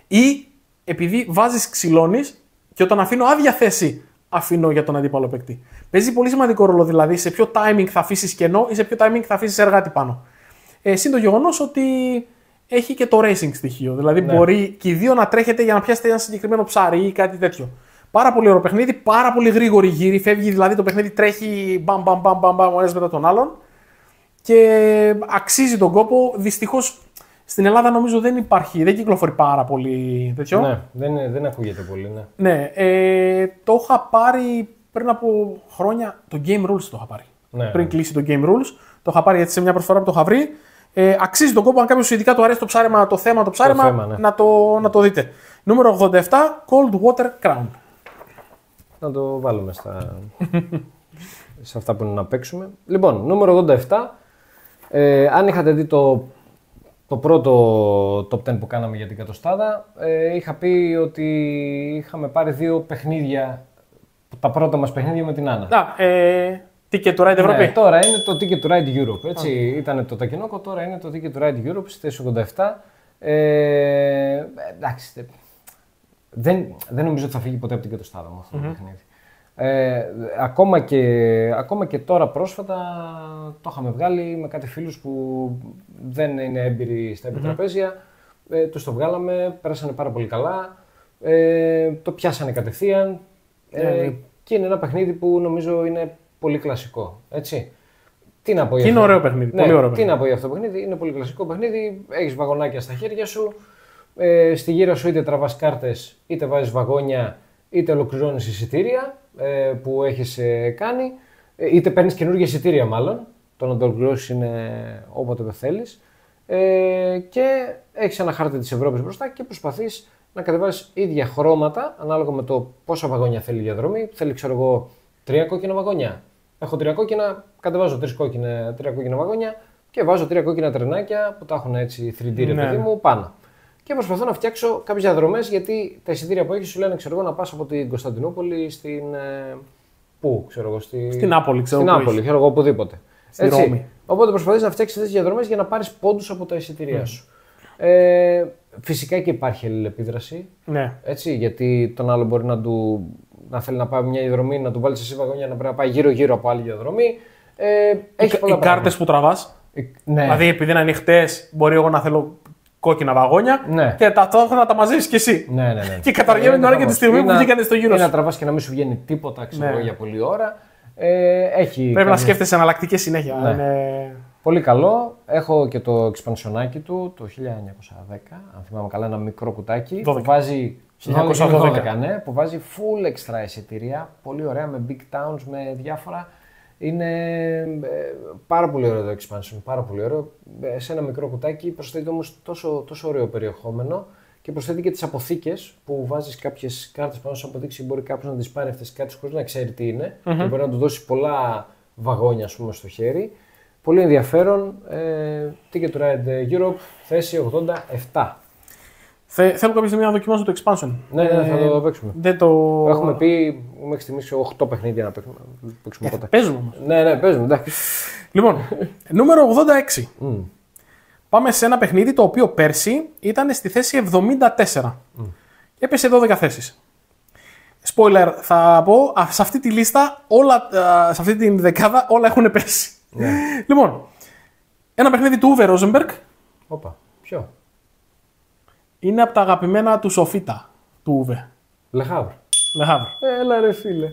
ή επειδή βάζεις, ξυλώνεις, και όταν αφήνω άδεια θέση αφήνω για τον αντίπαλο παίκτη. Παίζει πολύ σημαντικό ρόλο δηλαδή σε ποιο timing θα αφήσει κενό ή σε ποιο timing θα αφήσει εργάτη πάνω. Συν το γεγονός ότι έχει και το racing στοιχείο. Δηλαδή μπορεί και οι δύο να τρέχετε για να πιάσετε ένα συγκεκριμένο ψάρι ή κάτι τέτοιο. Πάρα πολύ ωραίο παιχνίδι, πάρα πολύ γρήγορη γύρι. Φεύγει δηλαδή το παιχνίδι, τρέχει μπαμ ο ένας μετά τον άλλον. Και αξίζει τον κόπο. Δυστυχώς στην Ελλάδα νομίζω δεν κυκλοφορεί πάρα πολύ τέτοιο. Ναι, δεν ακούγεται πολύ. Ναι, το είχα πάρει πριν από χρόνια. Το Game Rules το είχα πάρει. Ναι. Πριν κλείσει το Game Rules. Το είχα πάρει έτσι σε μια προσφορά που το είχα βρει. Αξίζει τον κόπο, αν κάποιος ειδικά του αρέσει το ψάρεμα, το θέμα, ναι. να το δείτε. Νούμερο 87, Cold Water Crown. Να το βάλουμε σε αυτά που είναι να παίξουμε. Λοιπόν, νούμερο 87. Αν είχατε δει το πρώτο top 10 που κάναμε για την εκατοστάδα, είχα πει ότι είχαμε πάρει 2 παιχνίδια, τα πρώτα μας παιχνίδια με την Άννα. Ticket to Ride Ευρώπη. Ναι, τώρα είναι το Ticket to Ride Europe. Έτσι. Ήταν το Takenoko, τώρα είναι το Ticket to Ride Europe στη θέση 87. Εντάξει, δεν νομίζω ότι θα φύγει ποτέ από την εκατοστάδα μου αυτό το παιχνίδι. Ακόμα και τώρα πρόσφατα το είχαμε βγάλει με κάτι φίλους που δεν είναι έμπειροι στα επιτραπέζια. Τους το βγάλαμε, πέρασανε πάρα πολύ καλά, το πιάσανε κατευθείαν και είναι ένα παιχνίδι που νομίζω είναι πολύ κλασικό. Έτσι. Τι να πω για είναι ωραίο παιχνίδι. Ναι, πολύ ωραίο τι να πω για αυτό το παιχνίδι, είναι πολύ κλασικό παιχνίδι, έχεις βαγονάκια στα χέρια σου, στη γύρα σου είτε τραβάς κάρτες, είτε βάζεις βαγόνια, είτε ολοκληρώνεις εισιτήρια που έχεις κάνει, είτε παίρνεις καινούργια εισιτήρια μάλλον, το να το ολοκληρώσεις είναι όποτε θέλεις, και έχεις ένα χάρτη της Ευρώπης μπροστά και προσπαθείς να κατεβάσεις ίδια χρώματα ανάλογα με το πόσα βαγόνια θέλει η διαδρομή. Θέλει, ξέρω εγώ, 3 κόκκινα βαγόνια. Έχω 3 κόκκινα, κατεβάζω 3 κόκκινα βαγόνια και βάζω 3 κόκκινα τρενάκια που τα έχουν έτσι 3D ρε παιδί μου πάνω. Και προσπαθώ να φτιάξω κάποιες διαδρομές, γιατί τα εισιτήρια που έχεις σου λένε, ξέρω εγώ, να πας από την Κωνσταντινούπολη στην. Πού, ξέρω εγώ, στην Νάπολη, ξέρω εγώ, οπουδήποτε. Στη Ρώμη. Οπότε προσπαθείς να φτιάξεις τέτοιες διαδρομές για να πάρεις πόντους από τα εισιτήριά σου. Φυσικά και υπάρχει αλληλεπίδραση. Ναι. Έτσι, γιατί τον άλλο μπορεί να θέλει να πάει μια διαδρομή, να του βάλεις εσύ βαγόνια, να πρέπει να πάει γύρω-γύρω από άλλη διαδρομή. Οι κάρτες που τραβάς. Ναι. Δηλαδή, επειδή είναι ανοιχτές, μπορεί εγώ να θέλω κόκκινα βαγόνια και ταυτόχρονα να τα μαζεύεις κι εσύ. Ναι. Και καταργέμαι την ώρα και τη στιγμή που βγήκανε στο γύρο σου. Ή να τραβάς και να μην σου βγαίνει τίποτα, ξέρω, για πολλή ώρα. Πρέπει να σκέφτεσαι εναλλακτικές συνέχεια. Ναι. Είναι... Πολύ καλό. Έχω και το εξπανσιονάκι του το 1910, αν θυμάμαι καλά, ένα μικρό κουτάκι. 12. Που βάζει 1912, ναι, που βάζει full extra εισιτήρια. Πολύ ωραία, με big towns, με διάφορα. Είναι πάρα πολύ ωραίο το expansion, πάρα πολύ ωραίο. Σε ένα μικρό κουτάκι προσθέτει όμως τόσο ωραίο περιεχόμενο και προσθέτει και τις αποθήκες που βάζεις κάποιες κάρτες πάνω σε αποδείξει. Μπορεί κάποιος να τις πάρει αυτές τις κάρτες χωρίς να ξέρει τι είναι και μπορεί να του δώσει πολλά βαγόνια, ας πούμε, στο χέρι. Πολύ ενδιαφέρον. Ticket to Ride Europe, θέση 87. Θέλω κάποια στιγμή να δοκιμάσω το expansion. Ναι, θα το παίξουμε. Έχουμε πει μέχρι στιγμής 8 παιχνίδια να παίξουμε ποτέ. Παίζουμε όμως. Ναι, παίζουμε, εντάξει. Λοιπόν, νούμερο 86. Πάμε σε ένα παιχνίδι το οποίο πέρσι ήταν στη θέση 74. Έπεσε 12 θέσεις. Spoiler θα πω, σε αυτή τη λίστα, σε αυτή τη δεκάδα όλα έχουν πέσει. Ναι. Λοιπόν, ένα παιχνίδι του Uwe Rosenberg. Όπα, ποιο? Είναι από τα αγαπημένα του Σοφίτα, του Uwe. Le Havre. Έλα ρε φίλε.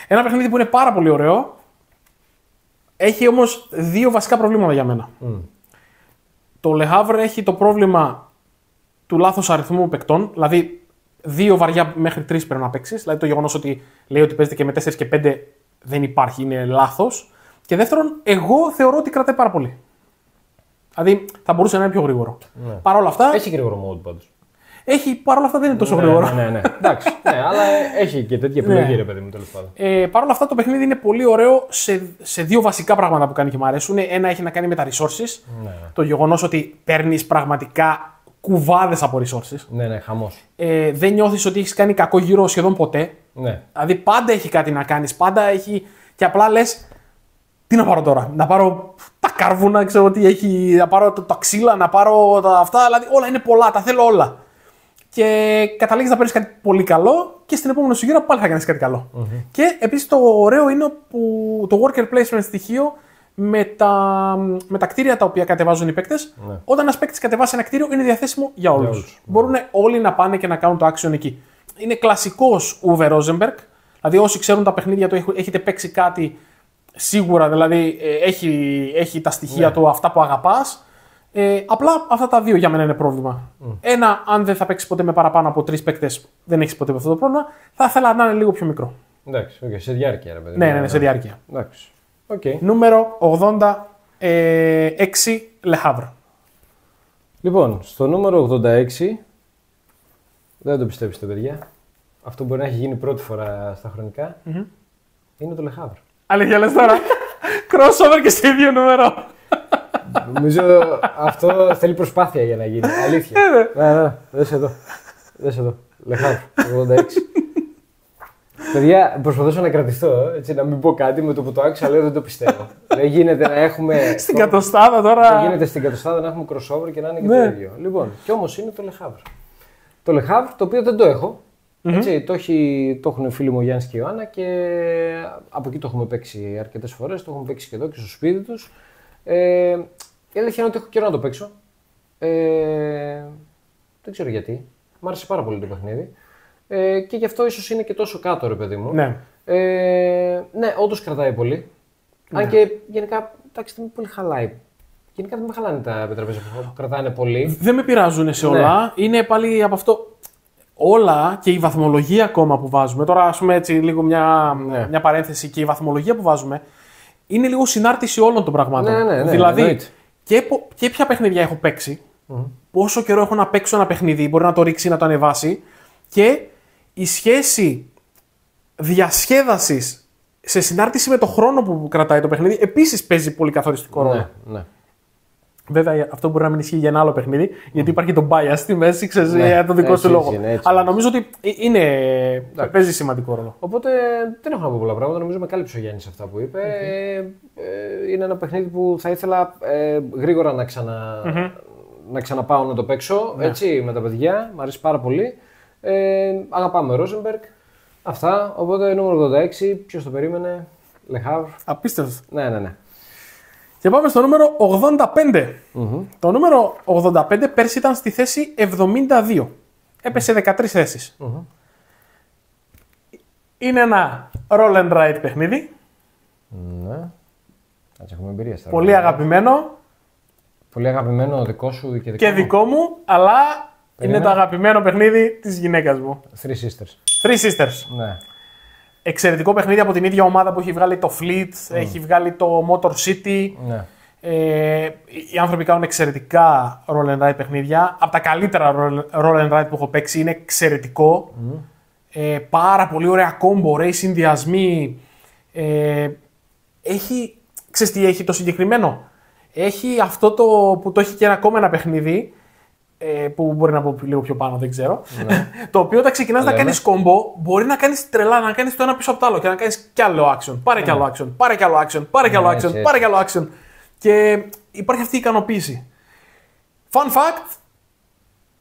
Ένα παιχνίδι που είναι πάρα πολύ ωραίο. Έχει όμως 2 βασικά προβλήματα για μένα. Το Le Havre έχει το πρόβλημα του λάθος αριθμού παικτών. Δηλαδή 2 βαριά μέχρι 3 πρέπει να παίξεις. Δηλαδή το γεγονός ότι λέει ότι παίζεται και με 4 και 5 δεν υπάρχει, είναι λάθος. Και δεύτερον, εγώ θεωρώ ότι κρατάει πάρα πολύ. Δηλαδή θα μπορούσε να είναι πιο γρήγορο. Ναι. Παρ' όλα αυτά. Έχει γρήγορο mode πάντως. Παρ' όλα αυτά δεν είναι τόσο γρήγορο. Ναι. Εντάξει. Αλλά έχει και τέτοια επιλογή, ρε παιδί μου, τέλος πάντων. Παρ' όλα αυτά το παιχνίδι είναι πολύ ωραίο σε 2 βασικά πράγματα που κάνει και μου αρέσουν. Ένα έχει να κάνει με τα resources. Ναι. Το γεγονός ότι παίρνεις πραγματικά κουβάδες από resources. Ναι, χαμός. Δεν νιώθεις ότι έχεις κάνει κακό γύρο σχεδόν ποτέ. Ναι. Δηλαδή πάντα έχει κάτι να κάνεις. Πάντα έχει. Και απλά λες. Τι να πάρω τώρα, να πάρω τα κάρβουνα, ξέρω τι έχει, να πάρω τα ξύλα, να πάρω αυτά, δηλαδή όλα είναι πολλά, τα θέλω όλα. και καταλήγεις να παίρνεις κάτι πολύ καλό και στην επόμενη σου γύρο πάλι θα κάνεις κάτι καλό. Και επίσης το ωραίο είναι που το worker placement στοιχείο με τα κτίρια τα οποία κατεβάζουν οι παίκτες, όταν ένας παίκτης κατεβάσει ένα κτίριο είναι διαθέσιμο για όλους. Μπορούν όλοι να πάνε και να κάνουν το action εκεί. Είναι κλασικός Uwe Rosenberg, δηλαδή όσοι ξέρουν τα παιχνίδια του, έχετε παίξει κάτι σίγουρα, δηλαδή έχει τα στοιχεία του, αυτά που αγαπάς. Απλά αυτά τα δύο για μένα είναι πρόβλημα. Ένα, αν δεν θα παίξει ποτέ με παραπάνω από 3 παίκτες, δεν έχει ποτέ αυτό το πρόβλημα. Θα ήθελα να είναι λίγο πιο μικρό. Εντάξει, σε διάρκεια, ρε παιδί. Ναι, σε διάρκεια. Εντάξει. Okay. Νούμερο 86, Le Havre. Λοιπόν, στο νούμερο 86, δεν το πιστέψετε παιδιά, αυτό μπορεί να έχει γίνει πρώτη φορά στα χρονικά, είναι το Le Havre. Αλήθεια λες τώρα, crossover και στο ίδιο νούμερο. Νομίζω αυτό θέλει προσπάθεια για να γίνει, αλήθεια. Ναι, δες εδώ, Le Havre, 86. Παιδιά, προσπαθούσα να κρατηθώ, έτσι, να μην πω κάτι με το που το άκουσα, λέω δεν το πιστεύω. Δεν γίνεται να έχουμε. Στην κατοστάδα τώρα. Δεν γίνεται στην κατοστάδα να έχουμε crossover και να είναι και το ίδιο. Λοιπόν, κι όμως είναι το Le Havre. Το Le Havre, το οποίο δεν το έχω. Έτσι, το έχουν φίλοι μου ο Γιάννης και η Ιωάννα και από εκεί το έχουμε παίξει αρκετές φορές. Το έχουμε παίξει και εδώ και στο σπίτι τους. Η αλήθεια είναι ότι έχω καιρό να το παίξω. Δεν ξέρω γιατί. Μ' άρεσε πάρα πολύ το παιχνίδι. Και γι' αυτό ίσως είναι και τόσο κάτω, ρε παιδί μου. Ναι. Ναι, όντως κρατάει πολύ. Ναι. Αν και γενικά, εντάξει, δεν με πολύ χαλάει. Γενικά δεν με χαλάνε τα τραπέζια που κρατάνε πολύ. Δεν με πειράζουν σε όλα. Ναι. Είναι πάλι από αυτό. Όλα και η βαθμολογία ακόμα που βάζουμε. Τώρα, ας πούμε έτσι, λίγο μια παρένθεση και η βαθμολογία που βάζουμε είναι λίγο συνάρτηση όλων των πραγμάτων. Ναι, δηλαδή, και ποια παιχνίδια έχω παίξει, πόσο καιρό έχω να παίξω ένα παιχνίδι, μπορεί να το ρίξει ή να το ανεβάσει. Και η σχέση διασκέδασης σε συνάρτηση με το χρόνο που κρατάει το παιχνίδι επίσης παίζει πολύ καθοριστικό ρόλο. Ναι. Βέβαια αυτό μπορεί να μην ισχύει για ένα άλλο παιχνίδι, γιατί υπάρχει το bias στη μέση, ξέρεις, για τον δικό σου λόγο. Αλλά νομίζω ότι παίζει σημαντικό ρόλο. Οπότε δεν έχω να πω πολλά πράγματα. Νομίζω με κάλυψε ο Γιάννης σε αυτά που είπε. Είναι ένα παιχνίδι που θα ήθελα γρήγορα να ξαναπάω να το παίξω έτσι, με τα παιδιά. Μ' αρέσει πάρα πολύ. Αγαπάμε Rosenberg. Αυτά. Οπότε νούμερο 86. Ποιος το περίμενε? Le Havre. Απίστευτο. Ναι. Και πάμε στο νούμερο 85. Το νούμερο 85 πέρσι ήταν στη θέση 72. Έπεσε 13 θέσεις. Είναι ένα roll and ride παιχνίδι. Ναι. Ας έχουμε εμπειρία στα πολύ αγαπημένο. Πολύ αγαπημένο δικό σου και δικό μου, αλλά είναι το αγαπημένο παιχνίδι της γυναίκας μου. Three Sisters. Three Sisters. Ναι. Εξαιρετικό παιχνίδι από την ίδια ομάδα που έχει βγάλει το Fleet, έχει βγάλει το Motor City. Ναι. Οι άνθρωποι κάνουν εξαιρετικά roll and ride παιχνίδια. Από τα καλύτερα roll and ride που έχω παίξει, είναι εξαιρετικό. Πάρα πολύ ωραία combo, ωραίοι συνδυασμοί. Ξέρεις τι έχει το συγκεκριμένο? Έχει αυτό που το έχει και ακόμα ένα παιχνίδι, που μπορεί να πω λίγο πιο πάνω, δεν ξέρω. Ναι. Το οποίο όταν ξεκινάς να κάνεις κόμπο, μπορεί να κάνεις τρελά, να κάνεις το ένα πίσω από το άλλο και να κάνεις κι άλλο action. Πάρε κι άλλο action, πάρε κι άλλο action, πάρε κι άλλο action, πάρε κι άλλο action. Και υπάρχει αυτή η ικανοποίηση. Fun fact,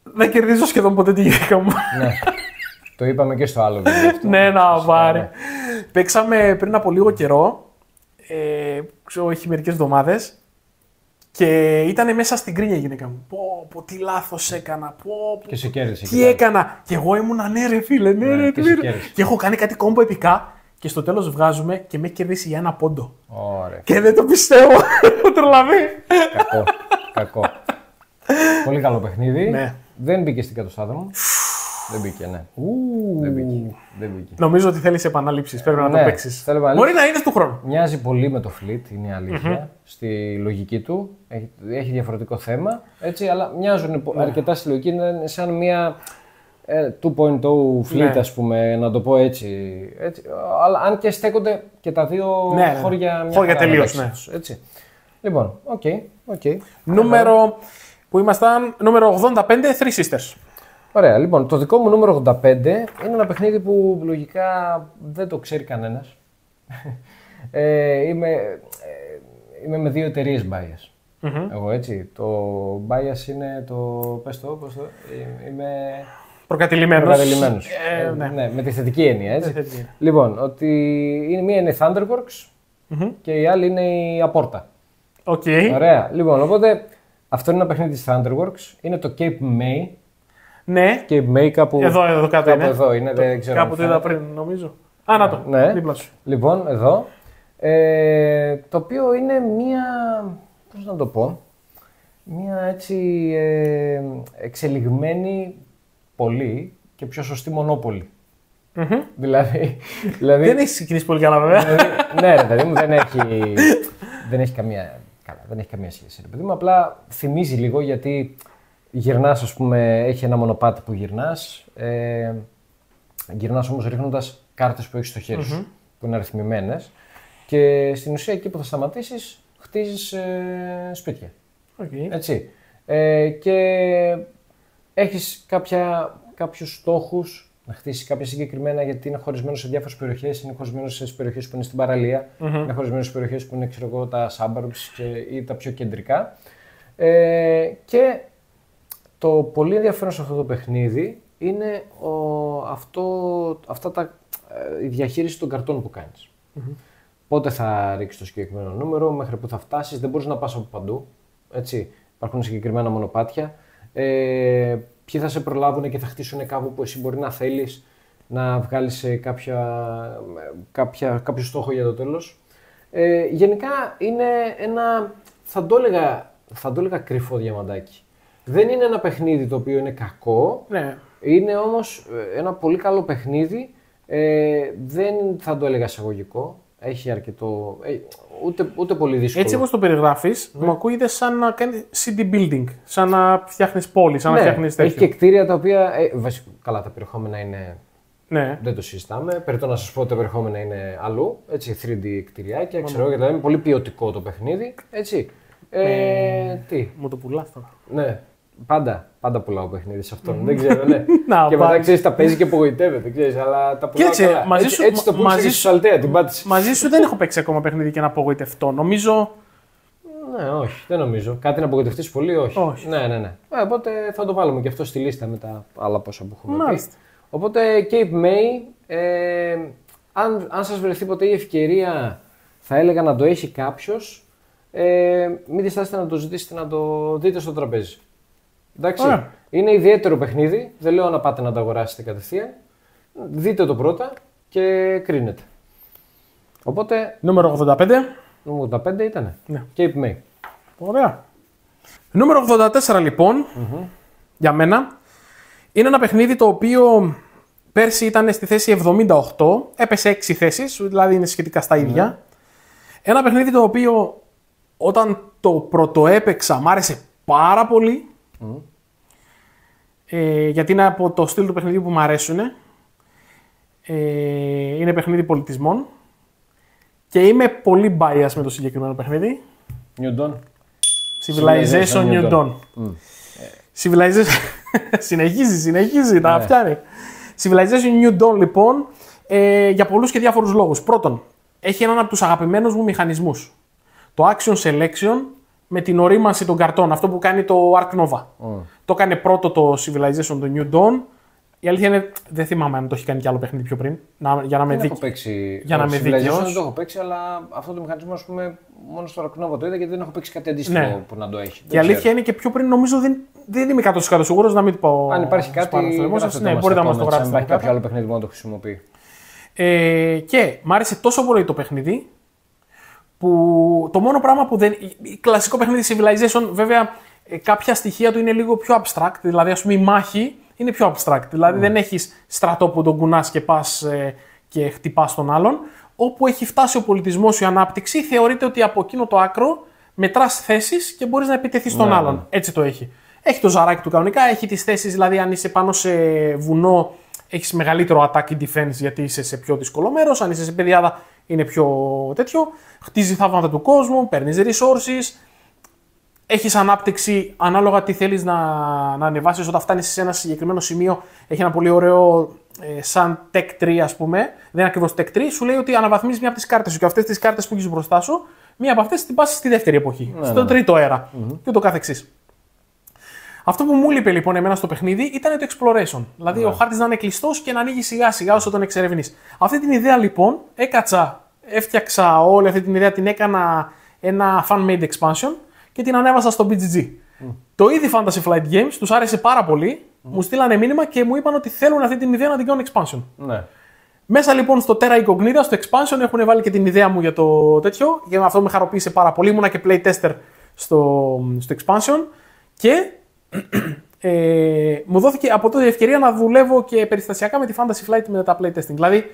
δεν κερδίζω σχεδόν ποτέ τη γυναίκα μου. Ναι. Το είπαμε και στο άλλο βίντεο αυτό. Ναι, να βάρε. Παίξαμε πριν από λίγο καιρό, έχει μερικές εβδομάδες. Και ήταν μέσα στην κρίνια η γυναίκα μου. Πω, τι λάθος έκανα. Και σε κέρδισε. Τι έκανα. Και εγώ ήμουνα ναι ρε φίλε, ναι ρε φίλε. Και έχω κάνει κάτι κόμπο επικά και στο τέλος βγάζουμε και με έχει κερδίσει για 1 πόντο. Ωραία. Και δεν το πιστεύω. Τρελαθεί. Κακό. Πολύ καλό παιχνίδι. Ναι. Δεν μπήκε στην κατοστάδα μου. Δεν μπήκε, ναι. Δεν μπήκε. Νομίζω ότι θέλεις επανάληψης. Πρέπει να το παίξεις. Μπορεί να είναι του χρόνου. Μοιάζει πολύ με το Fleet, είναι η αλήθεια. Στη λογική του. Έχει διαφορετικό θέμα. Έτσι, αλλά μοιάζουν αρκετά στη λογική. Είναι σαν μια 2.0 Fleet, ας πούμε, να το πω έτσι. Αλλά αν και στέκονται και τα δύο χώρια τελείως. Ναι. Έτσι. Λοιπόν, οκ. Νούμερο που ήμασταν, νούμερο 85, Three Sisters. Ωραία, λοιπόν, το δικό μου νούμερο 85 είναι ένα παιχνίδι που λογικά δεν το ξέρει κανένας. Είμαι με 2 εταιρείες bias. Εγώ έτσι. Το bias είναι το. Πες το, πώς το. Είμαι. Προκατηλημένους. Ναι, με τη θετική έννοια, έτσι. Λοιπόν, ότι μία είναι η Thunderworks και η άλλη είναι η Aporta. Ωραία. Λοιπόν, οπότε αυτό είναι ένα παιχνίδι της Thunderworks. Είναι το Cape May. Ναι. Cape May κάπου εδώ κάτω είναι. Εδώ είναι, δεν ξέρω. Κάπου το είδα πριν, νομίζω. Να το. Ναι. Δίπλα σου. Λοιπόν, εδώ. Το οποίο είναι μία. Πώς να το πω. Μία έτσι εξελιγμένη πολύ και πιο σωστή μονόπολη. Δηλαδή, δεν έχει ξεκινήσει πολύ καλά, βέβαια. Ναι, ρε παιδί μου, δεν έχει καμία σχέση. Ρε παιδί μου, απλά θυμίζει λίγο γιατί γυρνάς, ας πούμε, έχει ένα μονοπάτι που γυρνάς. Γυρνάς όμως ρίχνοντας κάρτες που έχεις στο χέρι σου, που είναι αριθμημένες. Και στην ουσία εκεί που θα σταματήσεις, χτίζεις σπίτια. Έτσι. Και έχεις κάποιους στόχους να χτίσεις κάποια συγκεκριμένα, γιατί είναι χωρισμένο σε διάφορες περιοχές. Είναι χωρισμένο σε περιοχές που είναι στην παραλία, είναι χωρισμένο σε περιοχές που είναι, ξέρω εγώ, τα suburbs ή τα πιο κεντρικά. Και το πολύ ενδιαφέρον σε αυτό το παιχνίδι είναι η διαχείριση των καρτών που κάνεις. Πότε θα ρίξεις το συγκεκριμένο νούμερο, μέχρι που θα φτάσεις, δεν μπορείς να πας από παντού. Έτσι. Υπάρχουν συγκεκριμένα μονοπάτια. Ποιοι θα σε προλάβουν και θα χτίσουν κάπου που εσύ μπορεί να θέλεις να βγάλεις κάποιο στόχο για το τέλος. Γενικά είναι ένα, θα το έλεγα κρυφό διαμαντάκι. Δεν είναι ένα παιχνίδι το οποίο είναι κακό, ναι. Είναι όμως ένα πολύ καλό παιχνίδι, δεν θα το έλεγα εισαγωγικό. Έχει αρκετό. Ούτε πολύ δύσκολο. Έτσι όπως το περιγράφεις, μου ακούγεται σαν να κάνει city building. Σαν να φτιάχνεις πόλη, σαν να φτιάχνεις τέτοιο. Έχει και κτίρια τα οποία. Καλά, τα περιεχόμενα είναι. Ναι. Δεν το συζητάμε. Περιττό να σας πω ότι τα περιεχόμενα είναι αλλού. Έτσι, 3D κτηριάκια. Ξέρω, γιατί είναι πολύ ποιοτικό το παιχνίδι. Έτσι. Τι. Μου το πουλάς τώρα. Ναι. Πάντα πουλάω παιχνίδι σε αυτόν. Δεν ξέρω, ναι. Και μετά ξέρεις, τα παίζει και απογοητεύεται, ξέρεις, αλλά τα πουλάω καλά. Έτσι το πούλησε στους Αλτέα, την πάτησε. Μαζί σου δεν έχω παίξει ακόμα παιχνίδι και να απογοητευτώ. Νομίζω. Ναι, όχι, δεν νομίζω. Κάτι να απογοητευτείς πολύ, όχι. Ναι. Οπότε θα το βάλουμε και αυτό στη λίστα με τα άλλα πόσα που έχουμε πει. Οπότε Cape May, αν σας βρεθεί ποτέ η ευκαιρία, θα έλεγα να το έχει κάποιος, μην διστάσετε να το ζητήσετε να το δείτε στο τραπέζι. Εντάξει, είναι ιδιαίτερο παιχνίδι, δεν λέω να πάτε να το αγοράσετε κατευθείαν. Δείτε το πρώτα και κρίνετε. Οπότε. Νούμερο 85. Νούμερο 85 ήτανε. Ναι. Cape May. Ωραία. Νούμερο 84 λοιπόν, για μένα, είναι ένα παιχνίδι το οποίο πέρσι ήταν στη θέση 78, έπεσε 6 θέσεις, δηλαδή είναι σχετικά στα ίδια. Ένα παιχνίδι το οποίο όταν το πρωτοέπαιξα μ' άρεσε πάρα πολύ. Γιατί είναι από το στυλ του παιχνιδιού που μου αρέσουν. Είναι παιχνίδι πολιτισμών και είμαι πολύ biased με το συγκεκριμένο παιχνίδι. New Dawn. Civilization New Dawn. Civilization. συνεχίζει, τα φτιάνει. Civilization New Dawn λοιπόν, για πολλούς και διάφορους λόγους. Πρώτον, έχει έναν από τους αγαπημένους μου μηχανισμούς. Το Action Selection με την ορίμανση των καρτών, αυτό που κάνει το Ark Nova. Το έκανε πρώτο το Civilization, το New Dawn. Η αλήθεια είναι, δεν θυμάμαι αν το έχει κάνει κι άλλο παιχνίδι πιο πριν. Για να με δει. Για να με δίκαιος. Δεν το έχω παίξει, αλλά αυτό το μηχανισμό, ας πούμε, μόνο στο Ark Nova το είδα γιατί δεν έχω παίξει κάτι αντίστοιχο που να το έχει. Η αλήθεια είναι και πιο πριν, νομίζω δεν είμαι 100% σίγουρος να μην το πω. Αν υπάρχει κάτι, μπορείτε να μας το γράψετε. Αν υπάρχει κάποιο άλλο παιχνίδι που να το χρησιμοποιεί. Και μ' άρεσε τόσο πολύ το παιχνίδι, που το μόνο πράγμα που δεν. Κλασικό παιχνίδι Civilization, βέβαια, κάποια στοιχεία του είναι λίγο πιο abstract. Δηλαδή, ας πούμε, η μάχη είναι πιο abstract. Δηλαδή, δεν έχεις στρατό που τον κουνάς και πας και χτυπάς τον άλλον. Όπου έχει φτάσει ο πολιτισμός, η ανάπτυξη, θεωρείται ότι από εκείνο το άκρο μετράς θέσεις και μπορείς να επιτεθείς στον άλλον. Έτσι το έχει. Έχει το ζαράκι του κανονικά, έχει τις θέσεις, δηλαδή, αν είσαι πάνω σε βουνό, έχεις μεγαλύτερο attack defense γιατί είσαι σε πιο δύσκολο μέρος. Αν είσαι σε πεδιάδα, είναι πιο τέτοιο. Χτίζει θαύματα του κόσμου, παίρνεις resources. Έχεις ανάπτυξη ανάλογα τι θέλεις να ανεβάσεις. Όταν φτάνεις σε ένα συγκεκριμένο σημείο, έχει ένα πολύ ωραίο σαν tech tree, ας πούμε. Δεν είναι ακριβώς tech tree, σου λέει ότι αναβαθμίζεις μια από τις κάρτες σου. Και αυτές τις κάρτες που έχεις μπροστά σου, μία από αυτές την πας στη δεύτερη εποχή, στο τρίτο αέρα. Και ούτω καθεξής. Αυτό που μου λείπε λοιπόν εμένα στο παιχνίδι ήταν το exploration. Δηλαδή ο χάρτης να είναι κλειστός και να ανοίγει σιγά σιγά όσο τον εξερευνείς. Αυτή την ιδέα λοιπόν έφτιαξα όλη αυτή την ιδέα, την έκανα ένα fan-made expansion και την ανέβασα στο BGG. Το ήδη Fantasy Flight Games τους άρεσε πάρα πολύ, μου στείλανε μήνυμα και μου είπαν ότι θέλουν αυτή την ιδέα να την κάνουν expansion. Ναι. Μέσα λοιπόν στο Terra Incognita, στο expansion, έχουν βάλει και την ιδέα μου για το τέτοιο. Και αυτό με χαροποίησε πάρα πολύ. Ήμουνα και playtester στο expansion. Και μου δόθηκε από τότε η ευκαιρία να δουλεύω και περιστασιακά με τη Fantasy Flight με τα playtesting. Δηλαδή,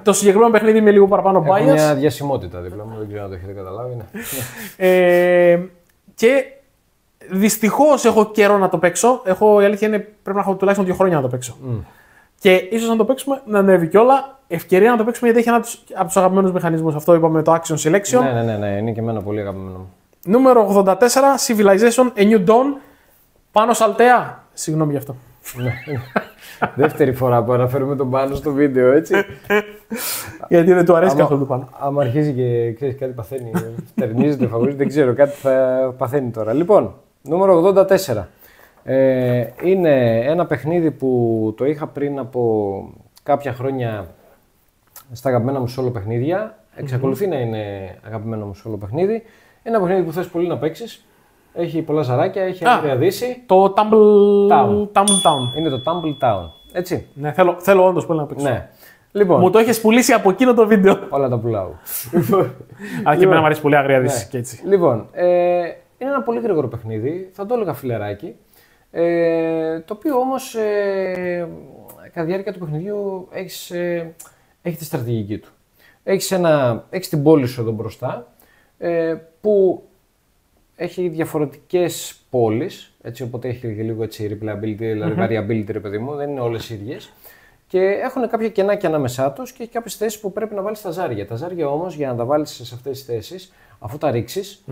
το συγκεκριμένο παιχνίδι είναι λίγο παραπάνω bias. Έχω μια διασημότητα δίπλα μου, δεν ξέρω αν το έχετε καταλάβει. Ναι. Και δυστυχώς έχω καιρό να το παίξω. Η αλήθεια είναι πρέπει να έχω τουλάχιστον 2 χρόνια να το παίξω. Και ίσως να το παίξουμε να ανέβει κιόλα. Ευκαιρία να το παίξουμε γιατί έχει ένα από τους αγαπημένους μηχανισμούς. Αυτό είπαμε το Action Selection. Ναι, είναι και εμένα πολύ αγαπημένο μου. Νούμερο 84, Civilization, A New Dawn. Πάνω Σαλτέα. Συγγνώμη γι' αυτό. Δεύτερη φορά που αναφέρουμε τον Πάνο στο βίντεο, έτσι. Γιατί δεν του αρέσει καθόλου το Πάνο. Άμα αρχίζει και ξέρεις κάτι παθαίνει, φτερνίζεται, φαγωγίζεται, δεν ξέρω, κάτι θα παθαίνει τώρα. Λοιπόν, νούμερο 84. Είναι ένα παιχνίδι που το είχα πριν από κάποια χρόνια στα αγαπημένα μου solo παιχνίδια. Εξακολουθεί να είναι αγαπημένο μου solo παιχνίδι. Ένα παιχνίδι που θες πολύ να παίξεις. Έχει πολλά ζαράκια, έχει άγρια δύση. Το Tumble Town. Είναι το Tumble Town. Έτσι. Ναι, θέλω όντως πολύ να παίξω. Ναι. Λοιπόν, μου το έχεις πουλήσει από εκείνο το βίντεο. Όλα τα πουλάω. Αλλά και εμένα μου αρέσει πολύ άγρια δύση και έτσι. Λοιπόν, είναι ένα πολύ γρήγορο παιχνίδι. Θα το έλεγα φιλεράκι. Το οποίο όμως κατά τη διάρκεια του παιχνιδιού έχει τη στρατηγική του. Έχεις την πόλη σου εδώ μπροστά που έχει διαφορετικές πόλεις, έτσι, οπότε έχει και λίγο έτσι replayability, δηλαδή variability ρε παιδί μου, δεν είναι όλες ίδιες. Και έχουν κάποια κενάκια ανάμεσά τους και έχει κάποιες θέσεις που πρέπει να βάλεις τα ζάρια. Τα ζάρια όμως για να τα βάλεις σε αυτές τις θέσεις, αφού τα ρίξεις,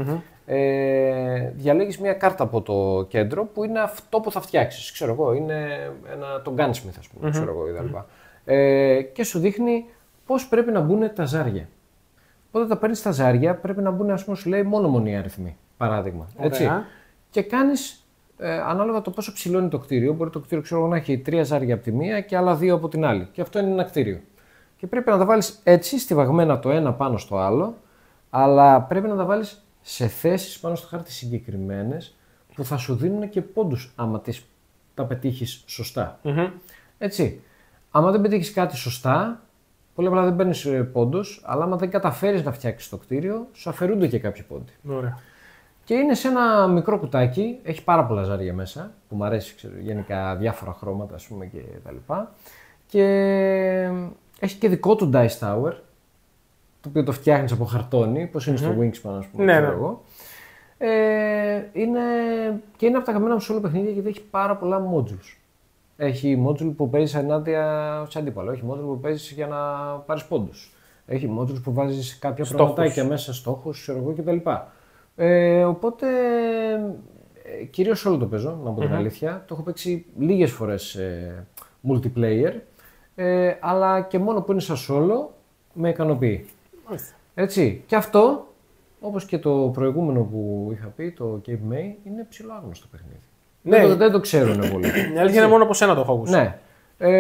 διαλέγεις μια κάρτα από το κέντρο που είναι αυτό που θα φτιάξεις. Ξέρω εγώ, είναι το gunsmith, ας πούμε, ξέρω εγώ, και σου δείχνει πώς πρέπει να μπουν τα ζάρια. Όταν τα παίρνεις τα ζάρια, πρέπει να μπουν, ας πούμε, σου λέει μόνο μονή αριθμοί. Παράδειγμα. Έτσι. Και κάνεις ανάλογα το πόσο ψηλό είναι το κτίριο. Μπορεί το κτίριο ξέρω, να έχει 3 ζάρια από τη μία και άλλα 2 από την άλλη. Και αυτό είναι ένα κτίριο. Και πρέπει να τα βάλεις έτσι, στιβαγμένα το ένα πάνω στο άλλο, αλλά πρέπει να τα βάλεις σε θέσεις πάνω στο χάρτη συγκεκριμένες που θα σου δίνουν και πόντους άμα τα πετύχεις σωστά. Έτσι. Άμα δεν πετύχεις κάτι σωστά, πολύ απλά δεν παίρνεις πόντους, αλλά άμα δεν καταφέρεις να φτιάξεις το κτίριο, σου αφαιρούνται και κάποιοι πόντοι. Ωραία. Και είναι σε ένα μικρό κουτάκι, έχει πάρα πολλά ζάρια μέσα, που μου αρέσει, ξέρω, γενικά διάφορα χρώματα, ας πούμε, και τα λοιπά. Και έχει και δικό του Dice Tower, το οποίο το φτιάχνεις από χαρτόνι, πώς είναι στο Wingspan, ας πούμε, ξέρω εγώ. Και είναι από τα αγαπημένα μου σε όλο παιχνίδια γιατί έχει πάρα πολλά modules. Έχει module που παίζεις ενάντια σε αντίπαλο, έχει module που παίζεις για να πάρεις πόντους. Έχει modules που βάζεις κάποια πραγματάκια μέσα, στόχους, ξέρω εγώ κτλ. Οπότε κυρίως όλο το παίζω, να πω την αλήθεια. Το έχω παίξει λίγες φορές multiplayer, αλλά και μόνο που είναι σαν solo με ικανοποιεί. Έτσι. Και αυτό, όπως και το προηγούμενο που είχα πει, το Cape May, είναι ψιλοάγνωστο παιχνίδι. Ναι. Δεν το ξέρουν πολύ. Η αλήθεια είναι μόνο από σένα το έχω ακούσει. Ναι.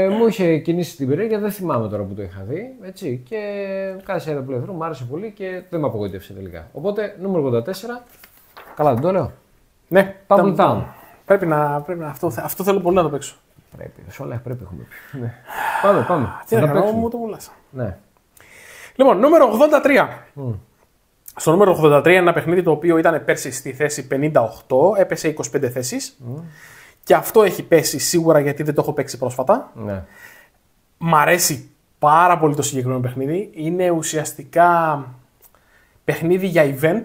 Μου είχε κινήσει την περιέργεια, δεν θυμάμαι τώρα που το είχα δει. Έτσι, και κάθε ένα πλέον μου άρεσε πολύ και δεν με απογοήτευσε τελικά. Οπότε, νούμερο 84. Καλά, δεν το λέω. Ναι, Tumble Town. Πρέπει να αυτό θέλω πολύ να το παίξω. Πρέπει, σε όλα πρέπει έχουμε πει. Ναι. Πάμε. Τι να κάνω, μου το πουλάς. Ναι. Λοιπόν, νούμερο 83. Στο νούμερο 83 είναι ένα παιχνίδι το οποίο ήταν πέρσι στη θέση 58, έπεσε 25 θέσεις. Και αυτό έχει πέσει σίγουρα γιατί δεν το έχω παίξει πρόσφατα. Ναι. Μ' αρέσει πάρα πολύ το συγκεκριμένο παιχνίδι. Είναι ουσιαστικά παιχνίδι για event.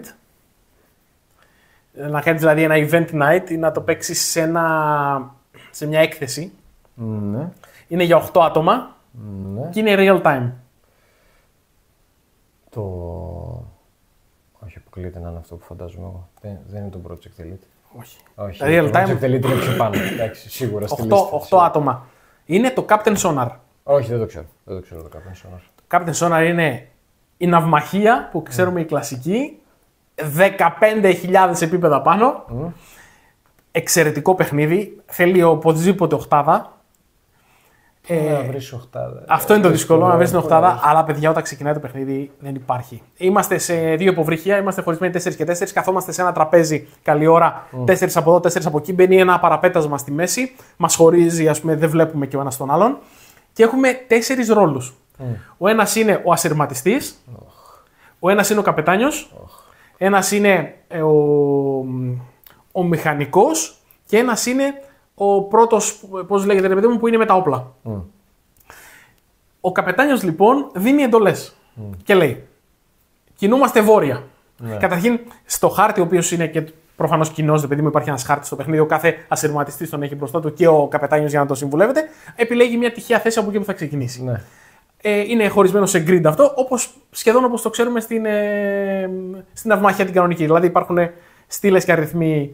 Να κάνεις δηλαδή ένα event night ή να το παίξεις σε μια έκθεση. Ναι. Είναι για 8 άτομα και είναι real time. Όχι, αποκλείεται να είναι αυτό που φαντάζομαι εγώ. Δεν είναι το Project Elite. Όχι. Real time. Project Elite είναι πιο πάνω. Εντάξει, σίγουρα στη λίστα. 8 άτομα. Είναι το Captain Sonar. Όχι, δεν το ξέρω. Δεν το ξέρω το Captain Sonar. Το Captain Sonar είναι η ναυμαχία που ξέρουμε η κλασική. 15.000 επίπεδα πάνω. εξαιρετικό παιχνίδι. Θέλει οπωσδήποτε οχτάδα. Να βρεις οχτάδα. Αυτό είναι το δύσκολο, να βρεις την οχτάδα. Αλλά παιδιά, όταν ξεκινάει το παιχνίδι δεν υπάρχει. Είμαστε σε δύο υποβρύχια, είμαστε χωρισμένοι 4 και 4. Καθόμαστε σε ένα τραπέζι καλή ώρα, 4 από εδώ, 4 από εκεί. Μπαίνει ένα παραπέτασμα στη μέση. Μας χωρίζει, ας πούμε, δεν βλέπουμε και ο ένας τον άλλον. Και έχουμε 4 ρόλους. Ο ένας είναι ο ασυρματιστής, ο ένας είναι ο καπετάνιος, ένας είναι ο μηχανικός και ένας είναι ο πρώτος, πώς λέγεται ρε παιδί μου, που είναι με τα όπλα. Ο καπετάνιος λοιπόν δίνει εντολές και λέει κινούμαστε βόρεια. Καταρχήν στο χάρτη, ο οποίος είναι και προφανώς κοινός, παιδί μου, υπάρχει ένας χάρτης στο παιχνίδι, ο κάθε ασυρματιστής τον έχει μπροστά του και ο καπετάνιος για να τον συμβουλεύεται, επιλέγει μια τυχαία θέση από εκεί που θα ξεκινήσει. Ναι. Είναι χωρισμένο σε grid αυτό, σχεδόν όπως το ξέρουμε στην ναυμάχια την κανονική. Δηλαδή υπάρχουν στήλες και αριθμοί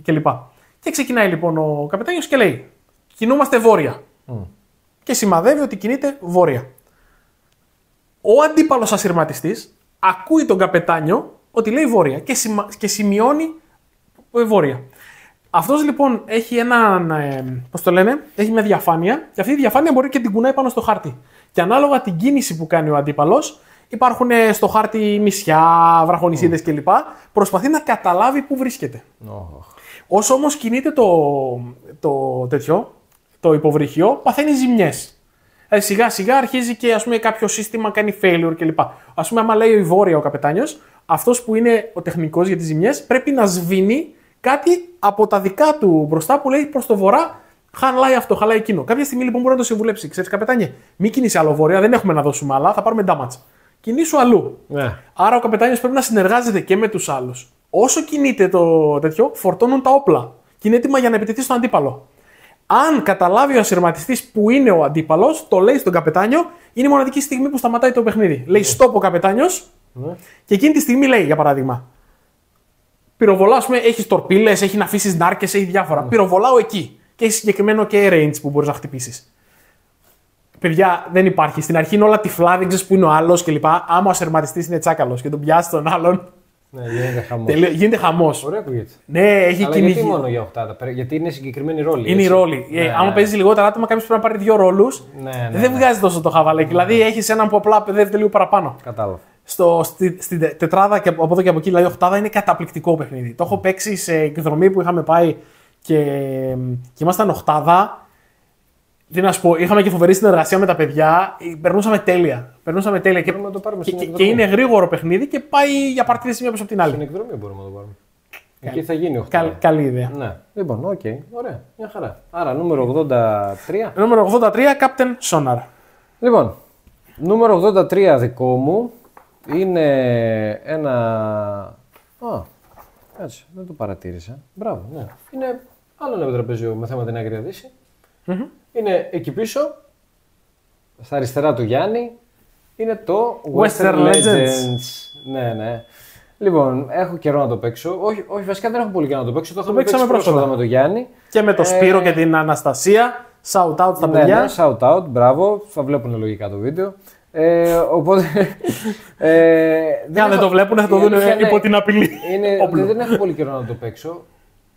κλπ. Και ξεκινάει λοιπόν ο καπετάνιος και λέει κινούμαστε βόρεια. Και σημαδεύει ότι κινείται βόρεια. Ο αντίπαλος ασυρματιστής ακούει τον καπετάνιο ότι λέει βόρεια και σημειώνει βόρεια. Αυτός λοιπόν έχει έχει μια διαφάνεια και αυτή η διαφάνεια μπορεί και την κουνάει πάνω στο χάρτη. Και ανάλογα την κίνηση που κάνει ο αντίπαλος, υπάρχουν στο χάρτη νησιά, βραχονησίδες κλπ. Προσπαθεί να καταλάβει πού βρίσκεται. Όσο όμως κινείται το υποβρύχιο, παθαίνει ζημιές. Σιγά σιγά αρχίζει και ας πούμε, κάποιο σύστημα κάνει failure κλπ. Ας πούμε, άμα λέει η βόρεια ο καπετάνιος, αυτός που είναι ο τεχνικός για τις ζημιές πρέπει να σβήνει κάτι από τα δικά του μπροστά που λέει προς το βορρά. Χαλάει αυτό, χαλάει εκείνο. Κάποια στιγμή λοιπόν μπορεί να το συμβουλέψει. Ξέρεις, καπετάνιε, μην κινείσαι άλλο βόρεια, δεν έχουμε να δώσουμε άλλα, θα πάρουμε damage. Κινήσου αλλού. Άρα ο καπετάνιος πρέπει να συνεργάζεται και με τους άλλους. Όσο κινείται το τέτοιο, φορτώνουν τα όπλα και είναι έτοιμα για να επιτεθεί στον αντίπαλο. Αν καταλάβει ο ασυρματιστής που είναι ο αντίπαλος, το λέει στον καπετάνιο, είναι η μοναδική στιγμή που σταματάει το παιχνίδι. Λέει stop ο καπετάνιος και εκείνη τη στιγμή λέει, για παράδειγμα, πυροβολάω, έχει τορπίλες, έχει να αφήσει νάρκες, έχει διάφορα. Πυροβολάω εκεί. Και έχει συγκεκριμένο και range που μπορεί να χτυπήσεις. Παιδιά, δεν υπάρχει. Στην αρχή είναι όλα τυφλά, δεν ξέρει που είναι ο άλλος κλπ. Άμα ο ασυρματιστής είναι τσάκαλος και τον πιάσει τον άλλον. Ναι, γίνεται χαμός. Γίνεται χαμός. Ωραία που γίνεται. Ναι, έχει κυνηγήσει. Γιατί μόνο για οχτάδα, γιατί είναι συγκεκριμένη ρόλη. Είναι η ρόλη. Άμα παίζει λιγότερα άτομα, κάποιο πρέπει να πάρει 2 ρόλους. Δεν βγάζει τόσο το χαβαλέ. Δηλαδή έχει έναν που απλά παιδεύεται λίγο παραπάνω. Κατάλαβα. Στην τετράδα και από εδώ και από εκεί, δηλαδή οχτάδα, είναι καταπληκτικό παιχνίδι. Το έχω παίξει σε εκδρομή που είχαμε πάει και ήμασταν οχτάδα. Τι να σου πω, είχαμε και φοβερή συνεργασία με τα παιδιά. Περνούσαμε τέλεια. Και είναι γρήγορο παιχνίδι και πάει για παρτίδες μία πίσω από την άλλη. Στην εκδρομή μπορούμε να το πάρουμε. Εκεί θα γίνει οχτάδα. Καλή ιδέα. Ναι. Λοιπόν, οκ. Ωραία. Μια χαρά. Άρα, νούμερο 83. Νούμερο 83, Captain Sonar. Λοιπόν, νούμερο 83 δικό μου είναι ένα. Κάτσε, δεν το παρατήρησα. Μπράβο, ναι. Είναι άλλο ένα τραπέζιο με θέμα την Άγρια Δύση. Είναι εκεί πίσω, στα αριστερά του Γιάννη, είναι το Western Legends. Ναι. Λοιπόν, έχω καιρό να το παίξω. Όχι, βασικά δεν έχω πολύ καιρό να το παίξω. Το παίξαμε πρόσφατα με τον Γιάννη. Και με τον Σπύρο και την Αναστασία. Shout out στα παιδιά. Ναι, shout out, μπράβο. Θα βλέπουν λογικά το βίντεο. Οπότε. Αν δεν το βλέπουν, θα το δουν υπό την απειλή. Δεν έχω πολύ καιρό να το παίξω.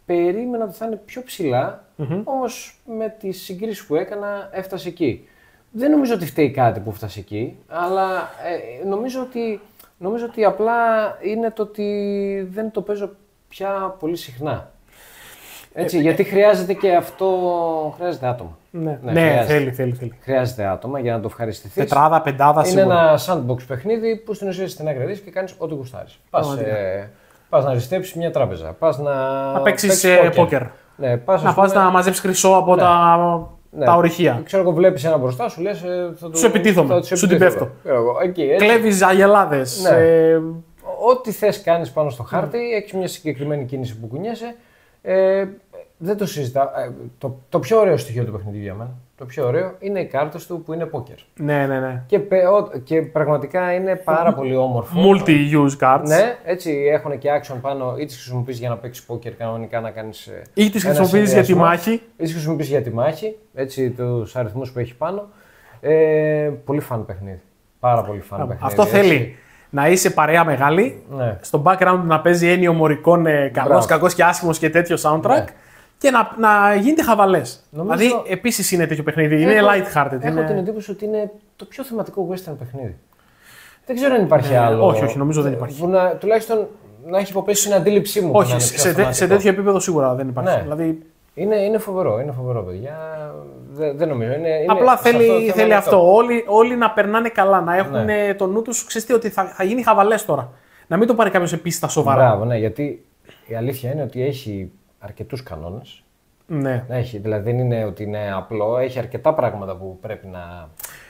Περίμενα ότι θα είναι πιο ψηλά, όμως με τις συγκρίσεις που έκανα έφτασε εκεί. Δεν νομίζω ότι φταίει κάτι που φτάσει εκεί, αλλά νομίζω ότι απλά είναι το ότι δεν το παίζω πια πολύ συχνά. Έτσι, γιατί χρειάζεται και αυτό, χρειάζεται άτομα. Ναι, θέλει. Χρειάζεται άτομα για να το ευχαριστηθείς. Τετράδα, πεντάδα, είναι ένα sandbox παιχνίδι που στην ουσία στην άκρη και κάνεις ό,τι γουστάρεις. Πας να αριστέψεις μια τράπεζα, πας να παίξεις πόκερ. Ναι, να πας να μαζέψεις χρυσό από τα ορυχεία. Ξέρω εγώ, βλέπεις ένα μπροστά σου, λες σου επιτίθομαι, σου την πέφτω. Κλέβεις αγελάδες. Ναι. Ό,τι θες κάνεις πάνω στο χάρτη, έχεις μια συγκεκριμένη κίνηση που κουνιέσαι. Δεν το συζητάω. Το πιο ωραίο στοιχείο του παιχνιδιού για μένα, το πιο ωραίο, είναι οι κάρτες του που είναι πόκερ. Ναι. Και πραγματικά είναι πάρα πολύ όμορφο. Multi-use cards. Ναι, έτσι έχουν και action πάνω, ή τις χρησιμοποιείς για να παίξεις πόκερ κανονικά, να κάνεις. Ή τις χρησιμοποιείς για τη μάχη. Ή τις χρησιμοποιείς για τη μάχη, έτσι τους αριθμούς που έχει πάνω. Πολύ φαν παιχνίδι. Πάρα πολύ φαν παιχνίδι. Αυτό θέλει. Να είσαι παρέα μεγάλη, στο background να παίζει Ennio Morricone καλός, κακός και άσχημος και τέτοιο soundtrack και να γίνεται χαβαλές. Δηλαδή, επίσης είναι τέτοιο παιχνίδι. Είναι light-hearted. Έχω την εντύπωση ότι είναι το πιο θεματικό western παιχνίδι. Δεν ξέρω αν υπάρχει άλλο. Όχι, νομίζω δεν υπάρχει. Τουλάχιστον να έχει υποπέσει στην αντίληψή μου. Όχι, σε τέτοιο επίπεδο σίγουρα δεν υπάρχει. Ναι. Δηλαδή... Είναι φοβερό, παιδιά. Δεν νομίζω. Απλά θέλει αυτό. Όλοι να περνάνε καλά, να έχουν το νου τους. Ξέρετε ότι θα γίνει χαβαλές τώρα. Να μην το πάρει κάποιος επίσης στα σοβαρά. Μπράβο, ναι, γιατί η αλήθεια είναι ότι έχει αρκετούς κανόνες. Ναι. Δηλαδή δεν είναι ότι είναι απλό, έχει αρκετά πράγματα που πρέπει να.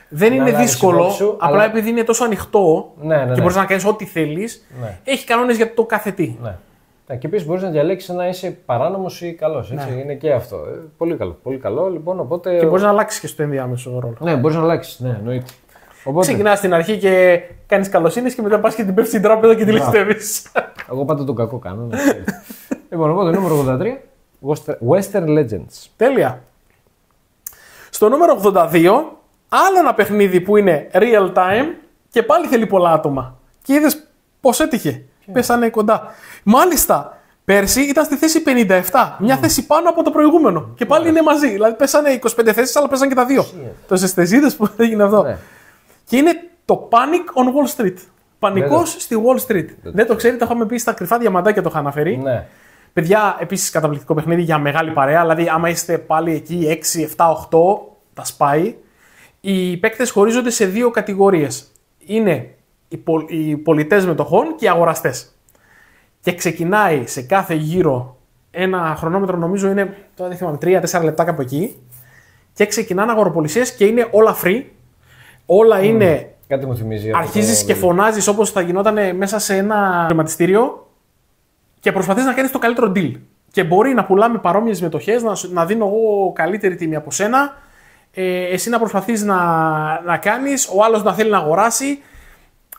Δεν είναι δύσκολο, απλά επειδή είναι τόσο ανοιχτό και μπορείς να κάνεις ό,τι θέλεις, έχει κανόνες για το κάθε τι. Ναι. Και επίσης μπορείς να διαλέξεις να είσαι παράνομος ή καλός. Είναι και αυτό. Πολύ καλό. Πολύ καλό λοιπόν, οπότε... Και μπορείς να αλλάξεις και στο ενδιάμεσο ρόλο. Ναι, μπορείς να αλλάξεις. Ναι, εννοείται. Οπότε... Ξεκινάς στην αρχή και κάνεις καλοσύνης και μετά πας και την πέφτεις στην τράπεζα και τη ληστεύεις. Εγώ πάντα τον κακό κάνω. Λοιπόν, οπότε νούμερο 83, Western Legends. Τέλεια. Στο νούμερο 82, άλλο ένα παιχνίδι που είναι real time και πάλι θέλει πολλά άτομα. Και είδες πώς έτυχε. Πέσανε κοντά. Μάλιστα, πέρσι ήταν στη θέση 57. Μια θέση πάνω από το προηγούμενο. Και πάλι είναι μαζί. Δηλαδή πέσανε 25 θέσεις, αλλά πέσανε και τα δύο. Τόσες θεσίδες που έγινε αυτό. Ναι. Και είναι το Panic on Wall Street. Πανικός στη Wall Street. Δεν το ξέρετε, το είχαμε πει στα κρυφά διαμαντάκια, το είχα αναφέρει. Ναι. Παιδιά, επίσης καταπληκτικό παιχνίδι για μεγάλη παρέα. Δηλαδή, άμα είστε πάλι εκεί 6, 7, 8, τα σπάει. Οι παίκτες χωρίζονται σε δύο κατηγορίες. Είναι οι πολιτές μετοχών και οι αγοραστές. Και ξεκινάει σε κάθε γύρο ένα χρονόμετρο, νομίζω είναι, τώρα δεν θυμάμαι, 3-4 λεπτά κάπου εκεί. Και ξεκινάνε αγοροπολισίες και είναι όλα free. Όλα είναι. Κάτι μου θυμίζει. Αρχίζεις και φωνάζεις όπως θα γινόταν μέσα σε ένα χρηματιστήριο και προσπαθείς να κάνεις το καλύτερο deal. Και μπορεί να πουλάμε παρόμοιες μετοχές, να δίνω εγώ καλύτερη τιμή από σένα. Εσύ να προσπαθείς να κάνεις, ο άλλος να θέλει να αγοράσει.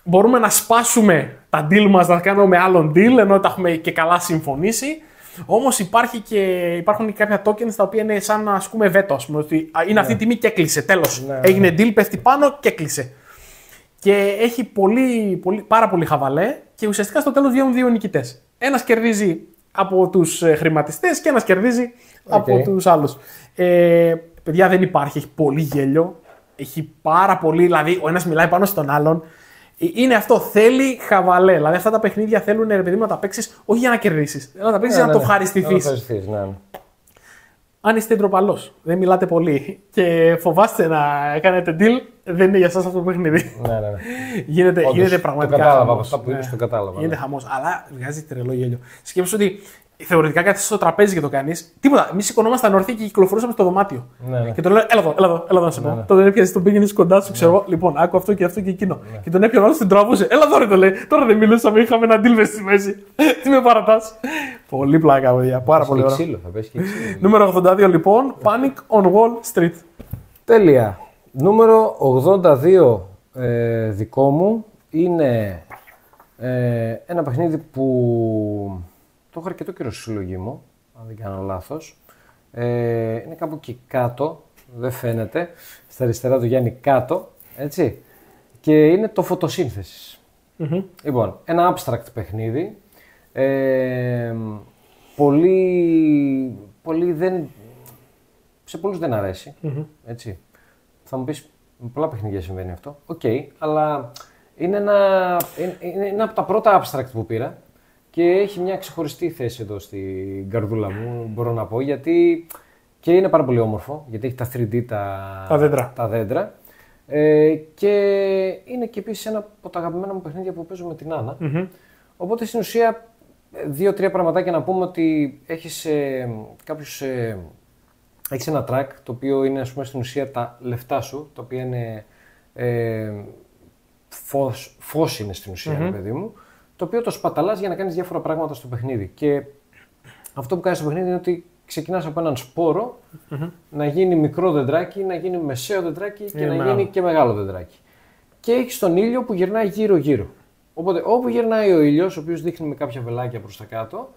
Μπορούμε να σπάσουμε τα deal μας, να κάνουμε άλλον deal, ενώ τα έχουμε και καλά συμφωνήσει. Όμως υπάρχουν και κάποια tokens τα οποία είναι σαν να ασκούμε βέτο. Ας πούμε, ότι είναι αυτή η τιμή και έκλεισε. Τέλος. Έγινε deal, πέφτει πάνω και έκλεισε. Και έχει πάρα πολύ χαβαλέ και ουσιαστικά στο τέλος βγαίνουν δύο νικητές. Ένας κερδίζει από τους χρηματιστές και ένας κερδίζει από τους άλλους. Παιδιά, δεν υπάρχει. Έχει πολύ γέλιο. Έχει πάρα πολύ. Δηλαδή, ο ένας μιλάει πάνω στον άλλον. Είναι αυτό, θέλει χαβαλέ. Δηλαδή, αυτά τα παιχνίδια θέλουν ρε παιδί, να τα παίξεις όχι για να κερδίσεις, να τα παίξεις για να το ευχαριστηθείς. Αν είστε ντροπαλός, δεν μιλάτε πολύ και φοβάστε να κάνετε deal, δεν είναι για σας αυτό το παιχνίδι. Γίνεται πραγματικά. Το κατάλαβα από αυτά που είπες, το κατάλαβα. Γίνεται χαμός, αλλά βγάζει τρελό γέλιο. Σκέψου ότι θεωρητικά κάθεσαι στο τραπέζι και το κάνεις. Τίποτα. Εμείς σηκωνόμασταν ορθοί και κυκλοφορούσαμε στο δωμάτιο. Και τον λέω, έλα εδώ να σε πω. Τον έπιασε, τον πήγαινε κοντά σου, ξέρω. Λοιπόν, άκου αυτό και αυτό και εκείνο. Και τον έπιανε όλο, την τραβούσε. Έλα εδώ, το λέει. Τώρα δεν μιλούσαμε, είχαμε ένα deal στη μέση. Τι με παρατάς. Πολύ πλάκα, παιδιά. Πάρα πολύ ωραία. Νούμερο 82 λοιπόν, Panic on Wall Street. Τέλεια. Νούμερο 82 δικό μου είναι ένα παιχνίδι που το έχω αρκετό καιρό στη συλλογή μου, αν δεν κάνω λάθος. Είναι κάπου εκεί κάτω, δεν φαίνεται. Στα αριστερά του Γιάννη κάτω, έτσι. Και είναι το φωτοσύνθεσης. Λοιπόν, ένα abstract παιχνίδι. Σε πολλούς δεν αρέσει, έτσι. Θα μου πεις, με πολλά παιχνίδια συμβαίνει αυτό. Οκ, αλλά είναι ένα από τα πρώτα abstract που πήρα. Και έχει μια ξεχωριστή θέση εδώ στην καρδούλα μου, μπορώ να πω, γιατί και είναι πάρα πολύ όμορφο, γιατί έχει τα 3D τα δέντρα. Και είναι και επίσης ένα από τα αγαπημένα μου παιχνίδια που παίζω με την Άννα. Οπότε στην ουσία, 2-3 πραγματάκια να πούμε ότι έχεις έχεις ένα track, το οποίο είναι ας πούμε στην ουσία τα λεφτά σου, το οποίο είναι φως είναι στην ουσία, παιδί μου, το οποίο το σπαταλάς για να κάνεις διάφορα πράγματα στο παιχνίδι. Και αυτό που κάνεις στο παιχνίδι είναι ότι ξεκινάς από έναν σπόρο, να γίνει μικρό δεντράκι, να γίνει μεσαίο δεντράκι και να γίνει και μεγάλο δεντράκι. Και έχεις τον ήλιο που γυρνάει γύρω-γύρω. Οπότε όπου γυρνάει ο ήλιος, ο οποίος δείχνει με κάποια βελάκια προς τα κάτω,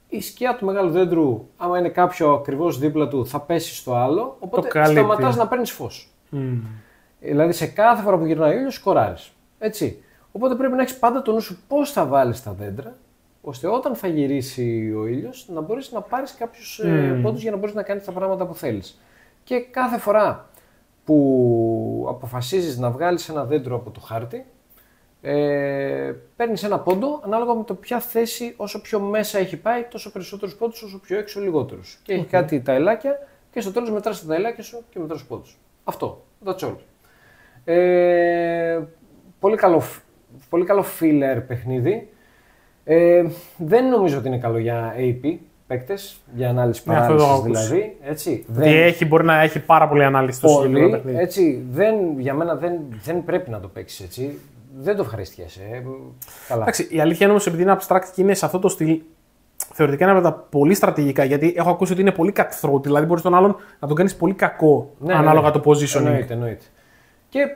η σκιά του μεγάλου δέντρου, άμα είναι κάποιο ακριβώς δίπλα του, θα πέσει στο άλλο, οπότε σταματάς να παίρνεις φως. Δηλαδή σε κάθε φορά που γυρνάει ο ήλιος σκοράρεις. Έτσι. Οπότε πρέπει να έχεις πάντα το νου σου πώς θα βάλεις τα δέντρα ώστε όταν θα γυρίσει ο ήλιος να μπορείς να πάρεις κάποιους πόντους για να μπορείς να κάνεις τα πράγματα που θέλεις. Και κάθε φορά που αποφασίζεις να βγάλεις ένα δέντρο από το χάρτη, παίρνεις ένα πόντο ανάλογα με το ποια θέση, όσο πιο μέσα έχει πάει, τόσο περισσότερους πόντους, όσο πιο έξω λιγότερους. Και έχει κάτι ταελάκια και στο τέλος μετράς τα ταελάκια σου και μετράς πόντους. Αυτό, that's all. Πολύ καλό filler παιχνίδι. Δεν νομίζω ότι είναι καλό για AP παίκτες, για ανάλυση παράλυσης δηλαδή. Έτσι, μπορεί να έχει πάρα πολλή ανάλυση στο συγκεκριμένο παιχνίδι. Έτσι, για μένα δεν πρέπει να το παίξεις έτσι. Δεν το ευχαριστιέσαι. Καλά. Εντάξει, η αλήθεια είναι όμως επειδή είναι abstract και είναι σε αυτό το στυλ, θεωρητικά είναι από τα πολύ στρατηγικά. Γιατί έχω ακούσει ότι είναι πολύ cutthroat, δηλαδή μπορείς τον άλλον να τον κάνεις πολύ κακό ανάλογα το positioning. Εννοείται. Και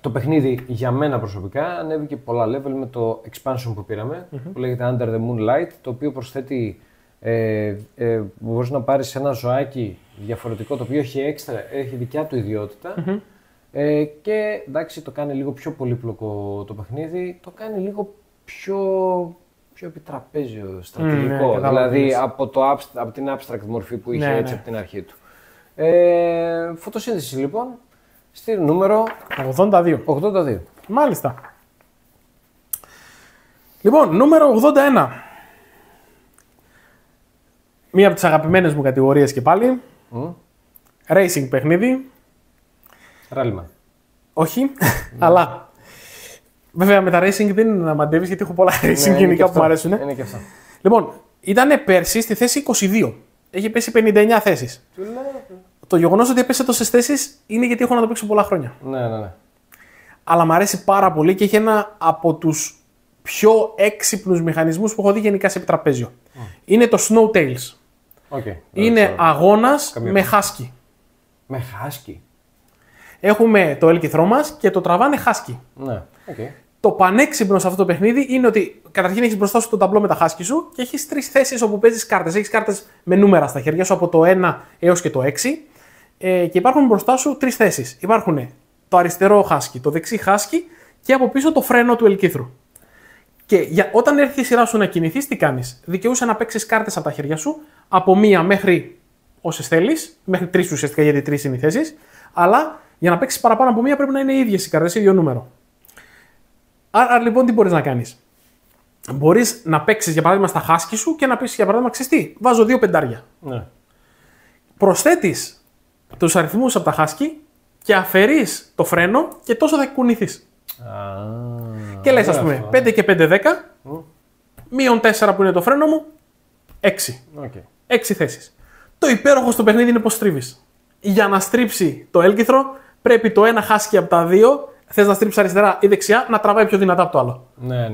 το παιχνίδι για μένα προσωπικά ανέβηκε πολλά level με το expansion που πήραμε, που λέγεται Under the Moonlight, το οποίο προσθέτει, μπορείς να πάρεις ένα ζωάκι διαφορετικό, το οποίο έχει δικιά του ιδιότητα. Και εντάξει, το κάνει λίγο πιο πολύπλοκο το παιχνίδι, το κάνει λίγο πιο επιτραπέζιο, στρατηγικό, δηλαδή από την abstract μορφή που είχε έτσι από την αρχή του. Φωτοσύνθεση λοιπόν, στη νούμερο 82. Μάλιστα. Λοιπόν, νούμερο 81. Μία από τις αγαπημένες μου κατηγορίες και πάλι. Racing παιχνίδι. Ράλιμα. Όχι, αλλά βέβαια με τα racing δεν είναι να μαντεύεις γιατί έχω πολλά racing γενικά που μου αρέσουν. Είναι και αυτά. Λοιπόν, ήταν πέρσι στη θέση 22. Έχει πέσει 59 θέσεις. Το γεγονός ότι έπεσε τόσες θέσεις είναι γιατί έχω να το παίξω πολλά χρόνια. Ναι. Αλλά μου αρέσει πάρα πολύ και έχει ένα από τους πιο έξυπνους μηχανισμούς που έχω δει γενικά σε επιτραπέζιο. Είναι το Snow Tales. Είναι αγώνας με husky. Με husky. Έχουμε το έλκυθρό μας και το τραβάνε husky. Ναι. Το πανέξυπνο σε αυτό το παιχνίδι είναι ότι καταρχήν έχεις μπροστά σου το ταμπλό με τα husky σου και έχεις 3 θέσεις όπου παίζεις κάρτες. Έχεις κάρτες με νούμερα στα χέρια σου από το 1 έως και το 6 και υπάρχουν μπροστά σου 3 θέσεις. Υπάρχουν το αριστερό husky, το δεξί husky και από πίσω το φρένο του ελκύθρου. Και όταν έρθει η σειρά σου να κινηθείς, τι κάνεις? Δικαιούσε να παίξεις κάρτες από τα χέρια σου από 1 μέχρι όσες θέλεις, μέχρι 3 ουσιαστικά γιατί 3 είναι οι θέσεις, αλλά για να παίξεις παραπάνω από 1 πρέπει να είναι οι ίδιες οι κάρτες, ίδιο νούμερο. Άρα λοιπόν τι μπορείς να κάνεις? Μπορείς να παίξεις για παράδειγμα στα husky σου και να πεις για παράδειγμα ξεστή, βάζω 2 πεντάρια. Ναι. Προσθέτεις τους αριθμούς από τα husky και αφαιρείς το φρένο και τόσο θα κουνηθείς. Και λες ας πούμε 5 και 5 10, μείον 4 που είναι το φρένο μου, 6. 6 θέσεις. Το υπέροχο στο παιχνίδι είναι πως στρίβεις. Για να στρίψει το έλκυθρο πρέπει το ένα husky από τα 2, θες να στρίψεις αριστερά ή δεξιά, να τραβάει πιο δυνατά από το άλλο. Ναι.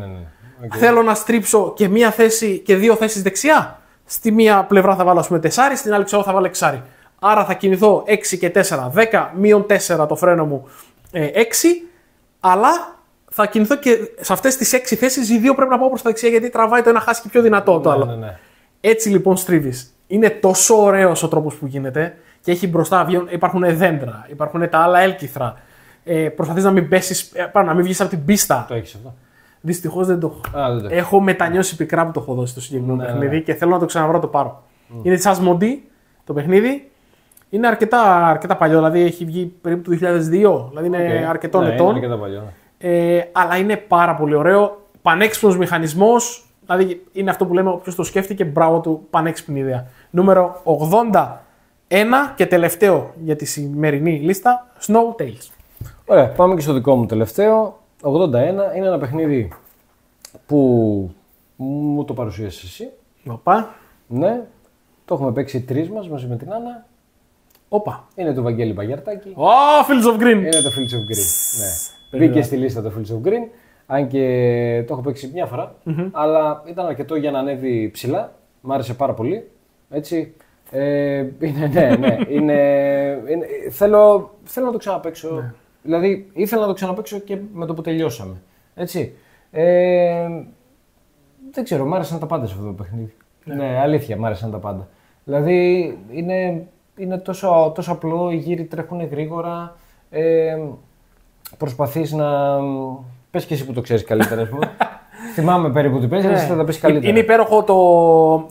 Θέλω να στρίψω και 1 θέση και 2 θέσεις δεξιά. Στη μία πλευρά θα βάλω ας πούμε 4, στην άλλη ξέρω θα βάλω 6. Άρα θα κινηθώ 6 και 4, 10, μείον 4 το φρένο μου 6, αλλά θα κινηθώ και σε αυτές τις 6 θέσεις οι 2 πρέπει να πάω προς τα δεξιά γιατί τραβάει το ένα husky πιο δυνατό από το άλλο. Ναι. Έτσι λοιπόν στρίβεις. Είναι τόσο ωραίος ο τρόπος που γίνεται και έχει μπροστά, υπάρχουν δέντρα, υπάρχουν τα άλλα έλκυθρα. Προσπαθείς να μην πέσεις, να μην βγεις από την πίστα. Το έχεις αυτό? Δυστυχώς δεν το έχω. Έχω μετανιώσει πικρά που το έχω δώσει το συγκεκριμένο παιχνίδι και θέλω να το ξαναβρω το πάρω. Είναι της Asmodee το παιχνίδι. Είναι αρκετά παλιό, δηλαδή έχει βγει περίπου το 2002, δηλαδή είναι αρκετών ετών. Είναι αρκετά παλιό. Αλλά είναι πάρα πολύ ωραίο. Πανέξυπνος μηχανισμός, δηλαδή είναι αυτό που λέμε όποιος το σκέφτηκε, μπράβο του, πανέξυπνη ιδέα. Νούμερο 81 και τελευταίο για τη σημερινή λίστα, Snow Tales. Ωραία, πάμε και στο δικό μου τελευταίο. 81 είναι ένα παιχνίδι που μου το παρουσίασες εσύ. Οπα. Ναι, το έχουμε παίξει 3 μας μαζί με την Άννα. Όπα. Είναι του Βαγγέλη Παγιαρτάκη. Fields of Green. Είναι το Fields of Green. Ναι. Μπήκε στη λίστα το Fields of Green. Αν και το έχω παίξει μια φορά, αλλά ήταν αρκετό για να ανέβει ψηλά. Μ' άρεσε πάρα πολύ. Έτσι. Θέλω να το ξαναπαίξω. Ναι. Δηλαδή, ήθελα να το ξαναπαίξω και με το που τελειώσαμε. Έτσι. Δεν ξέρω, μ' άρεσαν τα πάντα σε αυτό το παιχνίδι. Ναι, αλήθεια, μ' άρεσαν τα πάντα. Δηλαδή, είναι τόσο απλό, οι γύροι τρέχουν γρήγορα. Προσπαθείς να... Πες και εσύ που το ξέρεις καλύτερα, ας πούμε. Θυμάμαι περίπου τι παίζει, αλλά εσύ θα τα πει καλύτερα. Είναι υπέροχο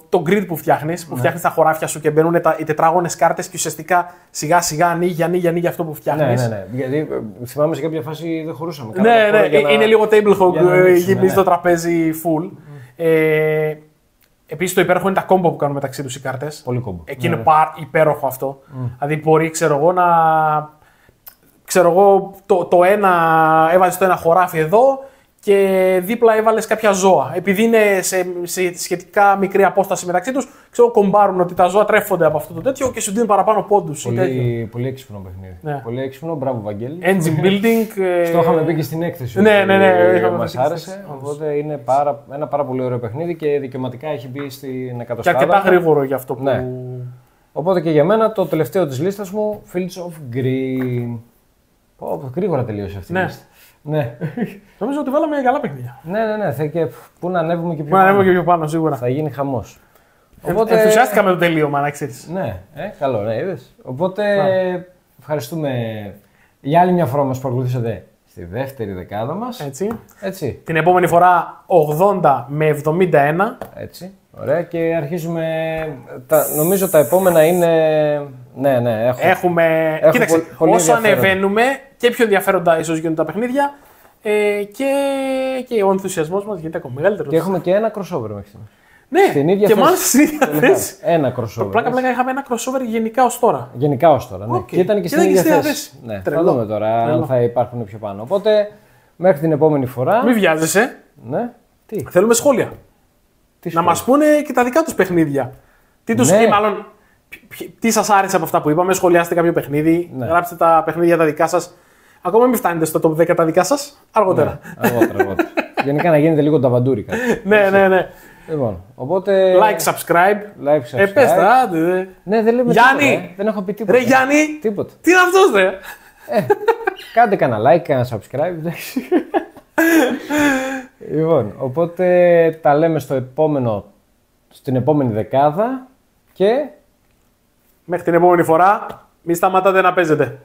το grid που φτιάχνει, τα χωράφια σου και μπαίνουν οι τετράγωνες κάρτες και ουσιαστικά σιγά σιγά ανοίγει αυτό που φτιάχνει. Ναι. Γιατί θυμάμαι σε κάποια φάση δεν χωρούσαμε. Ναι, είναι λίγο table hog, γεμίζει το τραπέζι full. Επίσης το υπέροχο είναι τα κόμπο που κάνουν μεταξύ τους οι κάρτες. Πολύ κόμπο. Εκεί είναι υπέροχο αυτό. Δηλαδή μπορεί, το ένα έβαζε το ένα χωράφι εδώ και δίπλα έβαλες κάποια ζώα. Επειδή είναι σε σχετικά μικρή απόσταση μεταξύ τους, κομπάρουν ότι τα ζώα τρέφονται από αυτό το τέτοιο και σου δίνουν παραπάνω πόντους. Πολύ έξυπνο παιχνίδι. Ναι. Πολύ έξυπνο, μπράβο Βαγγέλη. Engine building. Στο είχαμε πει και στην έκθεση. Ναι. Μας άρεσε. Οπότε είναι ένα πάρα πολύ ωραίο παιχνίδι και δικαιωματικά έχει μπει στην εκατοστάδα. Και αρκετά γρήγορο για αυτό που. Ναι. Οπότε και για μένα το τελευταίο της λίστας μου, Fields of Green. Γρήγορα τελείωσε αυτή η λίστα. Ναι. Νομίζω ότι βάλαμε καλά παιχνίδια. Ναι. Και πού να ανέβουμε και πιο πάνω. Ανέβουμε και πιο πάνω, σίγουρα. Θα γίνει χαμός. Οπότε... Ενθουσιάστηκα με το τελείωμα, να ξέρεις. Ναι, καλό, ναι, είδες. Οπότε ευχαριστούμε για άλλη μια φορά μας παρακολουθήσατε στη δεύτερη δεκάδα μας. Έτσι. Την επόμενη φορά 80 με 71. Έτσι. Ωραία, και αρχίζουμε. Νομίζω τα επόμενα είναι. Ναι. Έχουμε κοίταξε, όσο ανεβαίνουμε και πιο ενδιαφέροντα ίσως γίνονται τα παιχνίδια και ο ενθουσιασμός μας γίνεται ακόμα μεγαλύτερος. Και έχουμε και ένα crossover μέχρι στιγμή. Ναι, στην ίδια και μάλιστα στην ίδια θέση. Ένα crossover. Πλάκα είχαμε ένα crossover γενικά ως τώρα. Γενικά ως τώρα, ναι. Okay. Και ήταν και στην ίδια θέση. Ναι. Θα δούμε τώρα αν θα υπάρχουν πιο πάνω. Οπότε μέχρι την επόμενη φορά. Μην βιάζεσαι. Ναι. Τι? Θέλουμε σχόλια. Να μας πούνε και τα δικά τους παιχνίδια. Τι σας άρεσε από αυτά που είπαμε, σχολιάστε κάποιο παιχνίδι, γράψτε τα παιχνίδια τα δικά σας. Ακόμα μην φτάνετε στο top 10 τα δικά σας, αργότερα. Ναι, αργότερα. Γενικά να γίνετε λίγο ταβαντούρικα. Ναι. Λοιπόν, οπότε. Like, subscribe. Πες τα, άντε. Ναι, δεν λέμε Γιάννη! Τίποτα, δεν έχω πει τίποτα. Ρε Γιάννη! Τίποτα. Τι είναι αυτός, ρε! Κάντε κανένα like, κανένα subscribe, εντάξει. Λοιπόν, οπότε τα λέμε στην επόμενη δεκάδα και... Μέχρι την επόμενη φορά, μην σταματάτε να παίζετε.